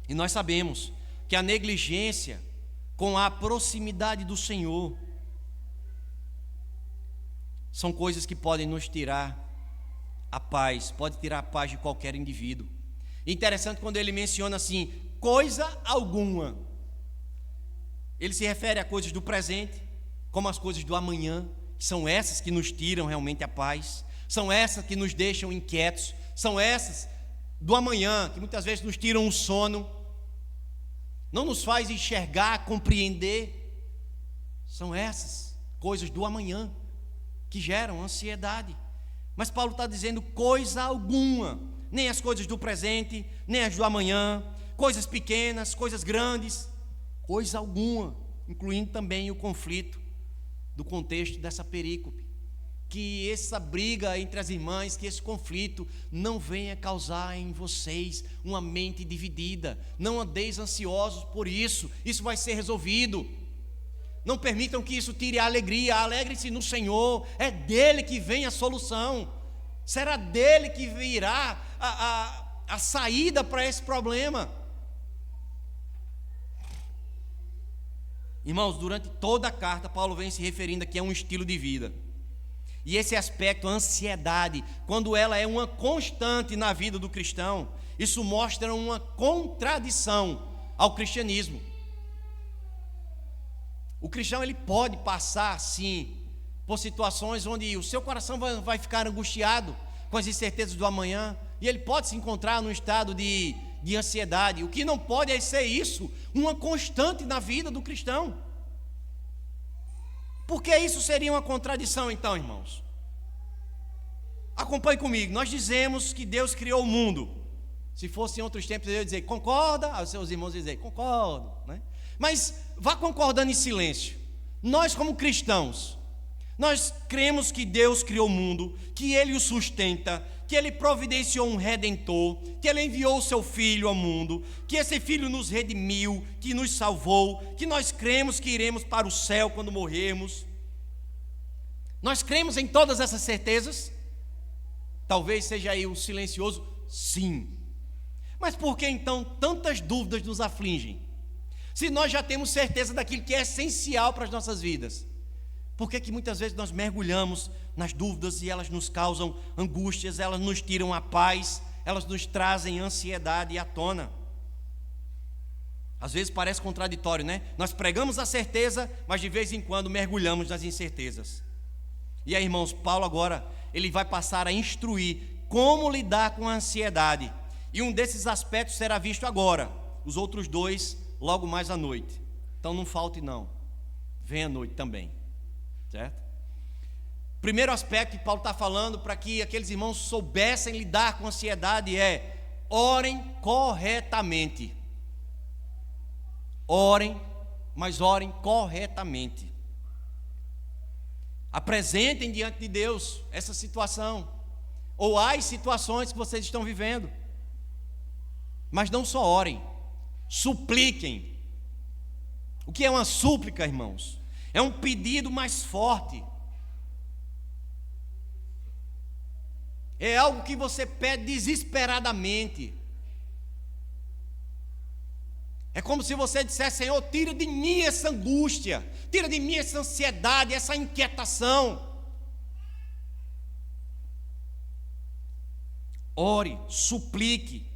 E nós sabemos que a negligência com a proximidade do Senhor são coisas que podem nos tirar a paz, pode tirar a paz de qualquer indivíduo. Interessante quando ele menciona assim: coisa alguma. Ele se refere a coisas do presente, como as coisas do amanhã, que são essas que nos tiram realmente a paz, são essas que nos deixam inquietos, são essas do amanhã que muitas vezes nos tiram o sono, não nos faz enxergar, compreender. São essas coisas do amanhã que geram ansiedade. Mas Paulo está dizendo coisa alguma, nem as coisas do presente, nem as do amanhã, coisas pequenas, coisas grandes, coisa alguma, incluindo também o conflito do contexto dessa perícope. Que essa briga entre as irmãs, que esse conflito não venha causar em vocês uma mente dividida. Não andeis ansiosos por isso, isso vai ser resolvido. Não permitam que isso tire a alegria, alegre-se no Senhor, é dele que vem a solução, será dele que virá a saída para esse problema. Irmãos, durante toda a carta, Paulo vem se referindo aqui a um estilo de vida. E esse aspecto, a ansiedade, quando ela é uma constante na vida do cristão, isso mostra uma contradição ao cristianismo. O cristão, ele pode passar, sim, por situações onde o seu coração vai ficar angustiado com as incertezas do amanhã, e ele pode se encontrar num estado de ansiedade. O que não pode é ser isso, uma constante na vida do cristão. Porque isso seria uma contradição, então, irmãos? Acompanhe comigo. Nós dizemos que Deus criou o mundo. Se fosse em outros tempos, eu ia dizer, concorda? Aí os seus irmãos iam dizer, concordo, né? Mas vá concordando em silêncio. Nós, como cristãos, nós cremos que Deus criou o mundo, que Ele o sustenta, que Ele providenciou um Redentor, que Ele enviou o Seu Filho ao mundo, que esse Filho nos redimiu, que nos salvou, que nós cremos que iremos para o céu quando morrermos. Nós cremos em todas essas certezas? Talvez seja aí o silencioso sim. Mas por que então tantas dúvidas nos afligem? Se nós já temos certeza daquilo que é essencial para as nossas vidas, por que muitas vezes nós mergulhamos nas dúvidas e elas nos causam angústias, elas nos tiram a paz, elas nos trazem ansiedade à tona? Às vezes parece contraditório, né? Nós pregamos a certeza, mas de vez em quando mergulhamos nas incertezas. E aí, irmãos, Paulo agora, ele vai passar a instruir como lidar com a ansiedade. E um desses aspectos será visto agora, os outros dois logo mais à noite. Então não falte não, vem à noite também, certo? Primeiro aspecto que Paulo está falando para que aqueles irmãos soubessem lidar com a ansiedade é: orem corretamente. Orem, mas orem corretamente. Apresentem diante de Deus essa situação, ou as situações que vocês estão vivendo. Mas não só orem, supliquem. O que é uma súplica, irmãos? É um pedido mais forte. É algo que você pede desesperadamente. É como se você dissesse: Senhor, tira de mim essa angústia, tira de mim essa ansiedade, essa inquietação. Ore, suplique.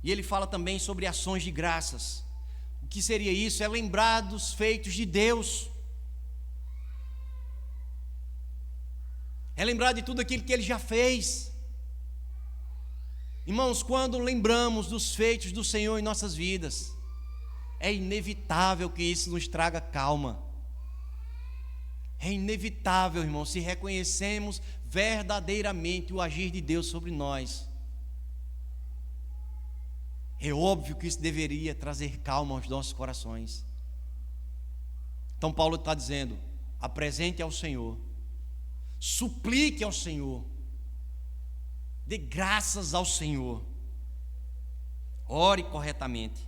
E ele fala também sobre ações de graças. O que seria isso? É lembrar dos feitos de Deus. É lembrar de tudo aquilo que Ele já fez. Irmãos, quando lembramos dos feitos do Senhor em nossas vidas, é inevitável que isso nos traga calma. É inevitável, irmãos, se reconhecemos verdadeiramente o agir de Deus sobre nós. É óbvio que isso deveria trazer calma aos nossos corações. Então Paulo está dizendo: apresente ao Senhor, suplique ao Senhor, dê graças ao Senhor, ore corretamente.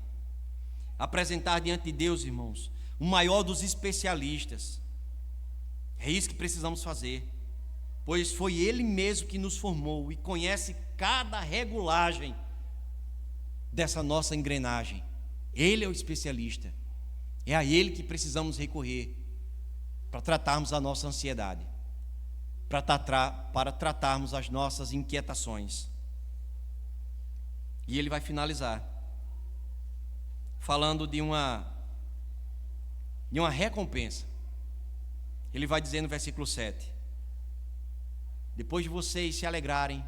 Apresentar diante de Deus, irmãos, o maior dos especialistas. É isso que precisamos fazer, pois foi Ele mesmo que nos formou e conhece cada regulagem dessa nossa engrenagem. Ele é o especialista. É a Ele que precisamos recorrer para tratarmos a nossa ansiedade, para tratarmos as nossas inquietações. E ele vai finalizar falando de uma recompensa. Ele vai dizer no versículo 7: depois de vocês se alegrarem,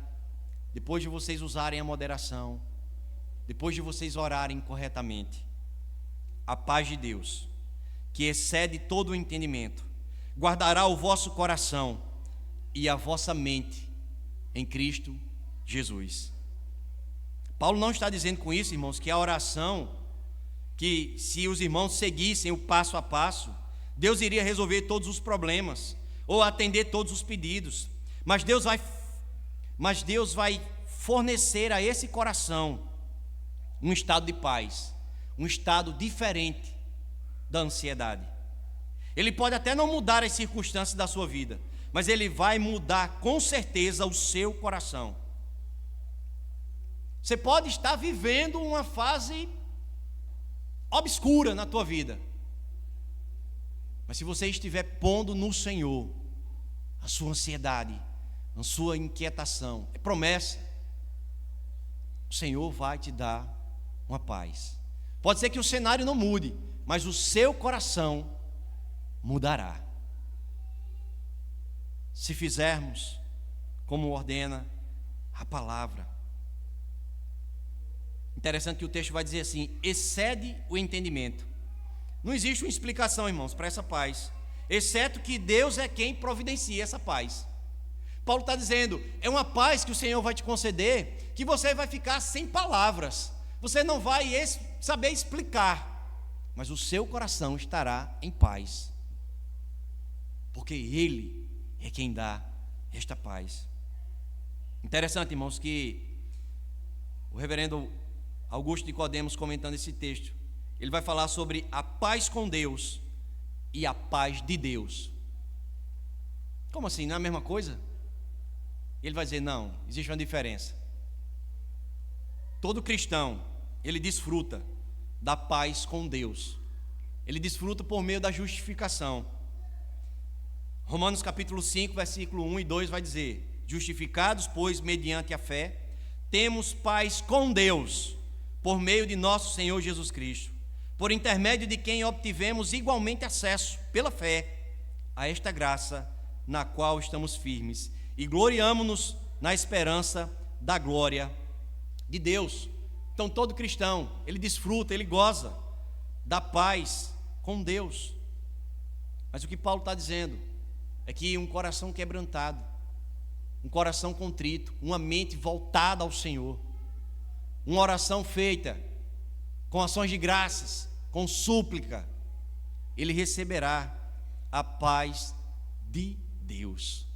depois de vocês usarem a moderação, depois de vocês orarem corretamente, a paz de Deus, que excede todo o entendimento, guardará o vosso coração e a vossa mente em Cristo Jesus. Paulo não está dizendo com isso, irmãos, que a oração, que se os irmãos seguissem o passo a passo, Deus iria resolver todos os problemas, ou atender todos os pedidos, mas Deus vai fornecer a esse coração um estado de paz, um estado diferente da ansiedade. Ele pode até não mudar as circunstâncias da sua vida, mas ele vai mudar com certeza o seu coração. Você pode estar vivendo uma fase obscura na tua vida, mas se você estiver pondo no Senhor a sua ansiedade, a sua inquietação, é promessa, o Senhor vai te dar uma paz. Pode ser que o cenário não mude, mas o seu coração mudará, se fizermos como ordena a palavra. Interessante que o texto vai dizer assim: excede o entendimento. Não existe uma explicação, irmãos, para essa paz, exceto que Deus é quem providencia essa paz. Paulo está dizendo, é uma paz que o Senhor vai te conceder, que você vai ficar sem palavras, você não vai saber explicar, mas o seu coração estará em paz, porque Ele é quem dá esta paz. Interessante, irmãos, que o reverendo Augusto Nicodemos, comentando esse texto, ele vai falar sobre a paz com Deus e a paz de Deus. Como assim? Não é a mesma coisa? Ele vai dizer, não, existe uma diferença. Todo cristão, ele desfruta da paz com Deus. Ele desfruta por meio da justificação. Romanos capítulo 5, versículo 1 e 2 vai dizer: justificados, pois, mediante a fé, temos paz com Deus, por meio de nosso Senhor Jesus Cristo, por intermédio de quem obtivemos igualmente acesso, pela fé, a esta graça na qual estamos firmes, e gloriamo-nos na esperança da glória de Deus. Então todo cristão, ele desfruta, ele goza da paz com Deus. Mas o que Paulo está dizendo é que um coração quebrantado, um coração contrito, uma mente voltada ao Senhor, uma oração feita com ações de graças, com súplica, ele receberá a paz de Deus.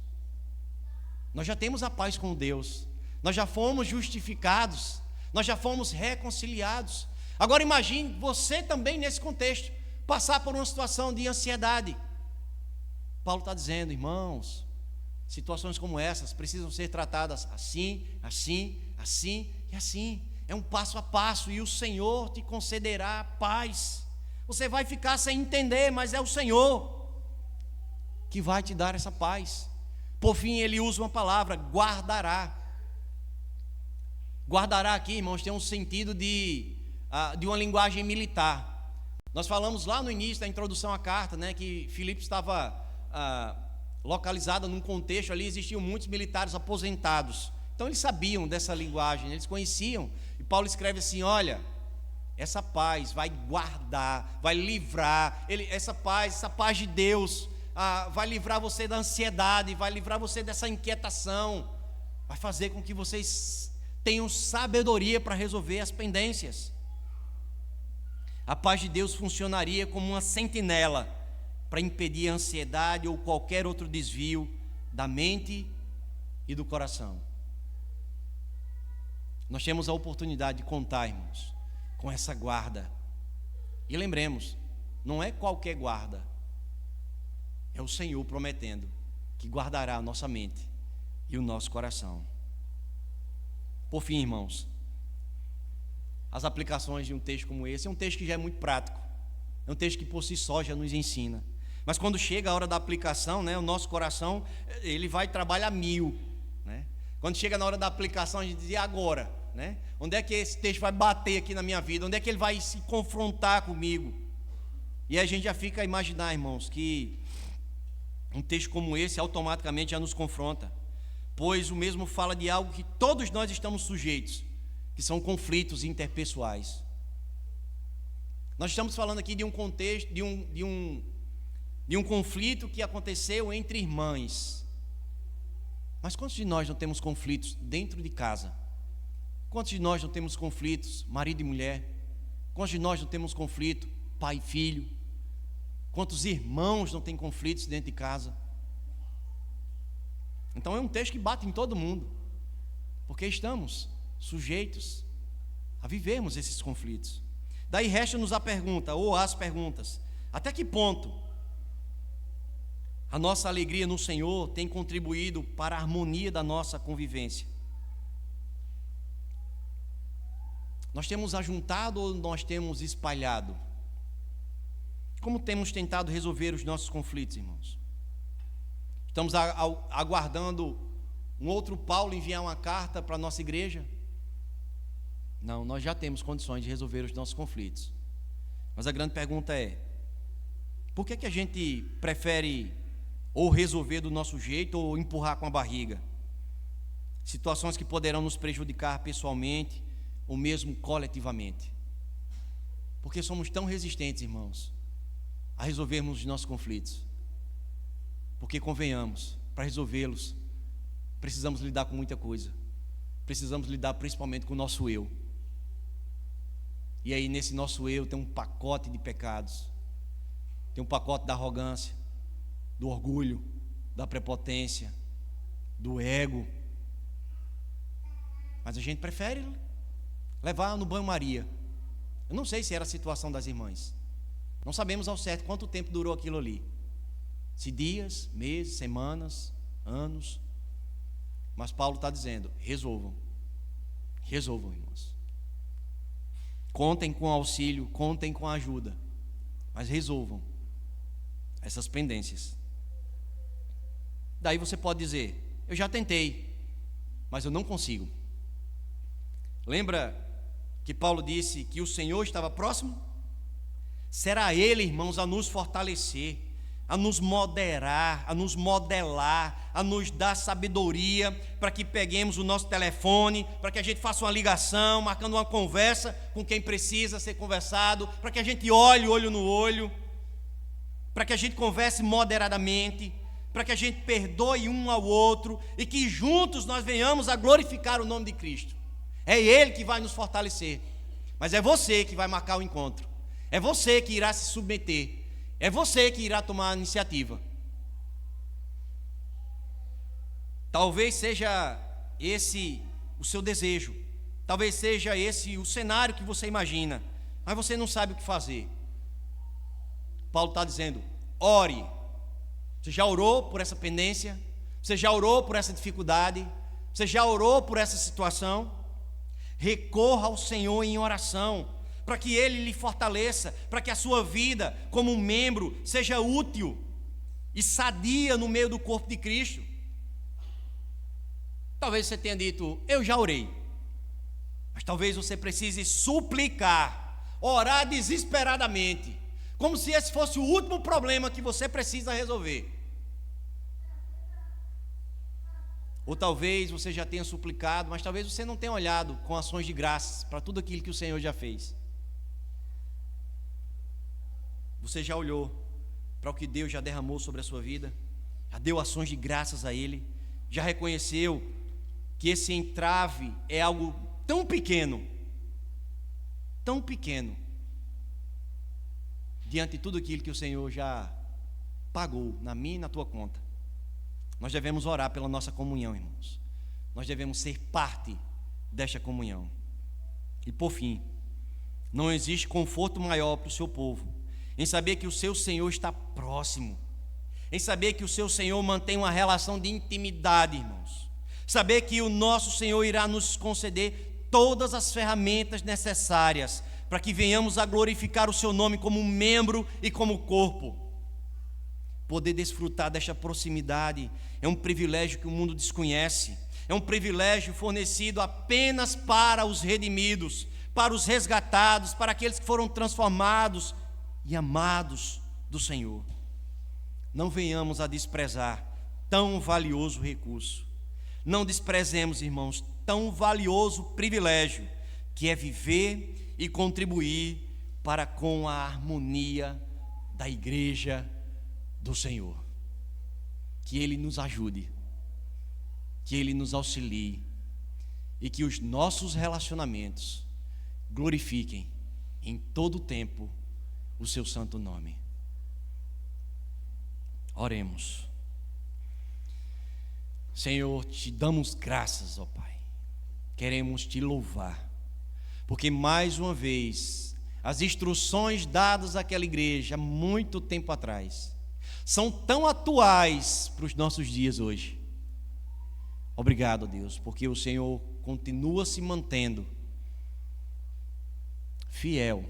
Nós já temos a paz com Deus, nós já fomos justificados, nós já fomos reconciliados. Agora imagine você também nesse contexto, passar por uma situação de ansiedade. Paulo está dizendo, irmãos, situações como essas precisam ser tratadas assim, assim, assim e assim. É um passo a passo e o Senhor te concederá paz. Você vai ficar sem entender, mas é o Senhor que vai te dar essa paz. Por fim, ele usa uma palavra, guardará. Guardará aqui, irmãos, tem um sentido de uma linguagem militar. Nós falamos lá no início da introdução à carta, né, que Filipe estava localizada num contexto ali, existiam muitos militares aposentados. Então eles sabiam dessa linguagem, eles conheciam. E Paulo escreve assim, olha, essa paz vai guardar, vai livrar, essa paz de Deus vai livrar você da ansiedade, vai livrar você dessa inquietação, vai fazer com que vocês tenham sabedoria para resolver as pendências. A paz de Deus funcionaria como uma sentinela para impedir a ansiedade ou qualquer outro desvio da mente e do coração. Nós temos a oportunidade de contar, irmãos, com essa guarda. E lembremos, não é qualquer guarda, é o Senhor prometendo que guardará a nossa mente e o nosso coração. Por fim, irmãos, as aplicações de um texto como esse, é um texto que já é muito prático, é um texto que por si só já nos ensina. Mas quando chega a hora da aplicação, né, o nosso coração, ele vai trabalhar 1000, né? Quando chega na hora da aplicação, a gente diz, e agora? Né? Onde é que esse texto vai bater aqui na minha vida? Onde é que ele vai se confrontar comigo? E a gente já fica a imaginar, irmãos, que um texto como esse automaticamente já nos confronta, pois o mesmo fala de algo que todos nós estamos sujeitos, que são conflitos interpessoais. Nós estamos falando aqui de um contexto, de um conflito que aconteceu entre irmãs. Mas quantos de nós não temos conflitos dentro de casa? Quantos de nós não temos conflitos marido e mulher? Quantos de nós não temos conflito pai e filho? Quantos irmãos não têm conflitos dentro de casa? Então é um texto que bate em todo mundo, porque estamos sujeitos a vivermos esses conflitos. Daí resta-nos a pergunta, ou as perguntas: até que ponto a nossa alegria no Senhor tem contribuído para a harmonia da nossa convivência? Nós temos ajuntado ou nós temos espalhado? Como temos tentado resolver os nossos conflitos, irmãos? Estamos aguardando um outro Paulo enviar uma carta para a nossa igreja? Não, nós já temos condições de resolver os nossos conflitos. Mas a grande pergunta é: por que a gente prefere ou resolver do nosso jeito ou empurrar com a barriga? Situações que poderão nos prejudicar pessoalmente ou mesmo coletivamente. Porque somos tão resistentes, irmãos, a resolvermos os nossos conflitos. Porque, convenhamos, para resolvê-los, precisamos lidar com muita coisa. Precisamos lidar principalmente com o nosso eu. E aí, nesse nosso eu, tem um pacote de pecados. Tem um pacote da arrogância, do orgulho, da prepotência, do ego. Mas a gente prefere levar no banho-maria. Eu não sei se era a situação das irmãs. Não sabemos ao certo quanto tempo durou aquilo ali. Se dias, meses, semanas, anos. Mas Paulo está dizendo: resolvam. Resolvam, irmãos. Contem com auxílio, contem com ajuda. Mas resolvam essas pendências. Daí você pode dizer: eu já tentei, mas eu não consigo. Lembra que Paulo disse que o Senhor estava próximo? Será Ele, irmãos, a nos fortalecer, a nos moderar, a nos modelar, a nos dar sabedoria para que peguemos o nosso telefone, para que a gente faça uma ligação, marcando uma conversa com quem precisa ser conversado, para que a gente olhe olho no olho, para que a gente converse moderadamente, para que a gente perdoe um ao outro e que juntos nós venhamos a glorificar o nome de Cristo. É Ele que vai nos fortalecer, mas é você que vai marcar o encontro, é você que irá se submeter, é você que irá tomar a iniciativa. Talvez seja esse o seu desejo, talvez seja esse o cenário que você imagina, mas você não sabe o que fazer. Paulo está dizendo: ore. Você já orou por essa pendência? Você já orou por essa dificuldade? Você já orou por essa situação? Recorra ao Senhor em oração, para que Ele lhe fortaleça, para que a sua vida como um membro seja útil e sadia no meio do corpo de Cristo. Talvez você tenha dito: eu já orei. Mas talvez você precise suplicar, orar desesperadamente, como se esse fosse o último problema que você precisa resolver. Ou talvez você já tenha suplicado, mas talvez você não tenha olhado com ações de graças para tudo aquilo que o Senhor já fez. Você já olhou para o que Deus já derramou sobre a sua vida? Já deu ações de graças a Ele? Já reconheceu que esse entrave é algo tão pequeno, diante de tudo aquilo que o Senhor já pagou na minha e na tua conta? Nós devemos orar pela nossa comunhão, irmãos. Nós devemos ser parte desta comunhão. E por fim, não existe conforto maior para o seu povo em saber que o seu Senhor está próximo, em saber que o seu Senhor mantém uma relação de intimidade, irmãos. Saber que o nosso Senhor irá nos conceder todas as ferramentas necessárias para que venhamos a glorificar o seu nome como membro e como corpo. Poder desfrutar desta proximidade é um privilégio que o mundo desconhece, é um privilégio fornecido apenas para os redimidos, para os resgatados, para aqueles que foram transformados e amados do Senhor. Não venhamos a desprezar tão valioso recurso, não desprezemos, irmãos, tão valioso privilégio que é viver e contribuir para com a harmonia da igreja do Senhor. Que Ele nos ajude, que Ele nos auxilie e que os nossos relacionamentos glorifiquem em todo o tempo o seu santo nome. Oremos. Senhor, te damos graças, ó Pai. Queremos te louvar, porque mais uma vez as instruções dadas àquela igreja há muito tempo atrás são tão atuais para os nossos dias hoje. Obrigado, Deus, porque o Senhor continua se mantendo fiel.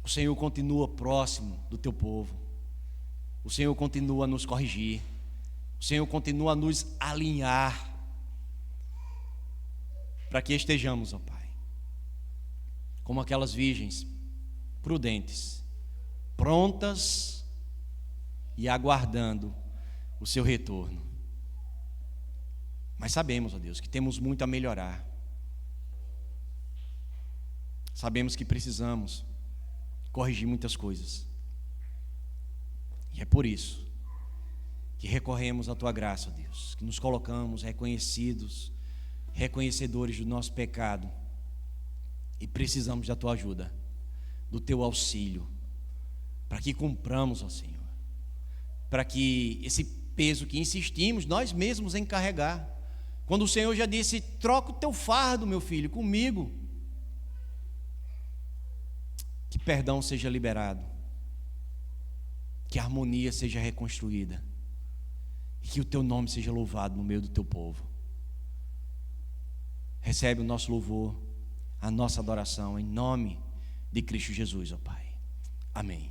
O Senhor continua próximo do teu povo. O Senhor continua a nos corrigir. O Senhor continua a nos alinhar para que estejamos, ó Pai, como aquelas virgens prudentes, prontas e aguardando o seu retorno. Mas sabemos, ó Deus, que temos muito a melhorar. Sabemos que precisamos corrigir muitas coisas. E é por isso que recorremos à Tua graça, ó Deus, que nos colocamos reconhecedores do nosso pecado e precisamos da Tua ajuda, do Teu auxílio, para que cumpramos, ó Senhor, para que esse peso que insistimos nós mesmos em carregar, quando o Senhor já disse: troca o teu fardo, meu filho, comigo, que perdão seja liberado, que a harmonia seja reconstruída e que o teu nome seja louvado no meio do teu povo. Recebe o nosso louvor, a nossa adoração, em nome de Cristo Jesus, ó Pai. Amém.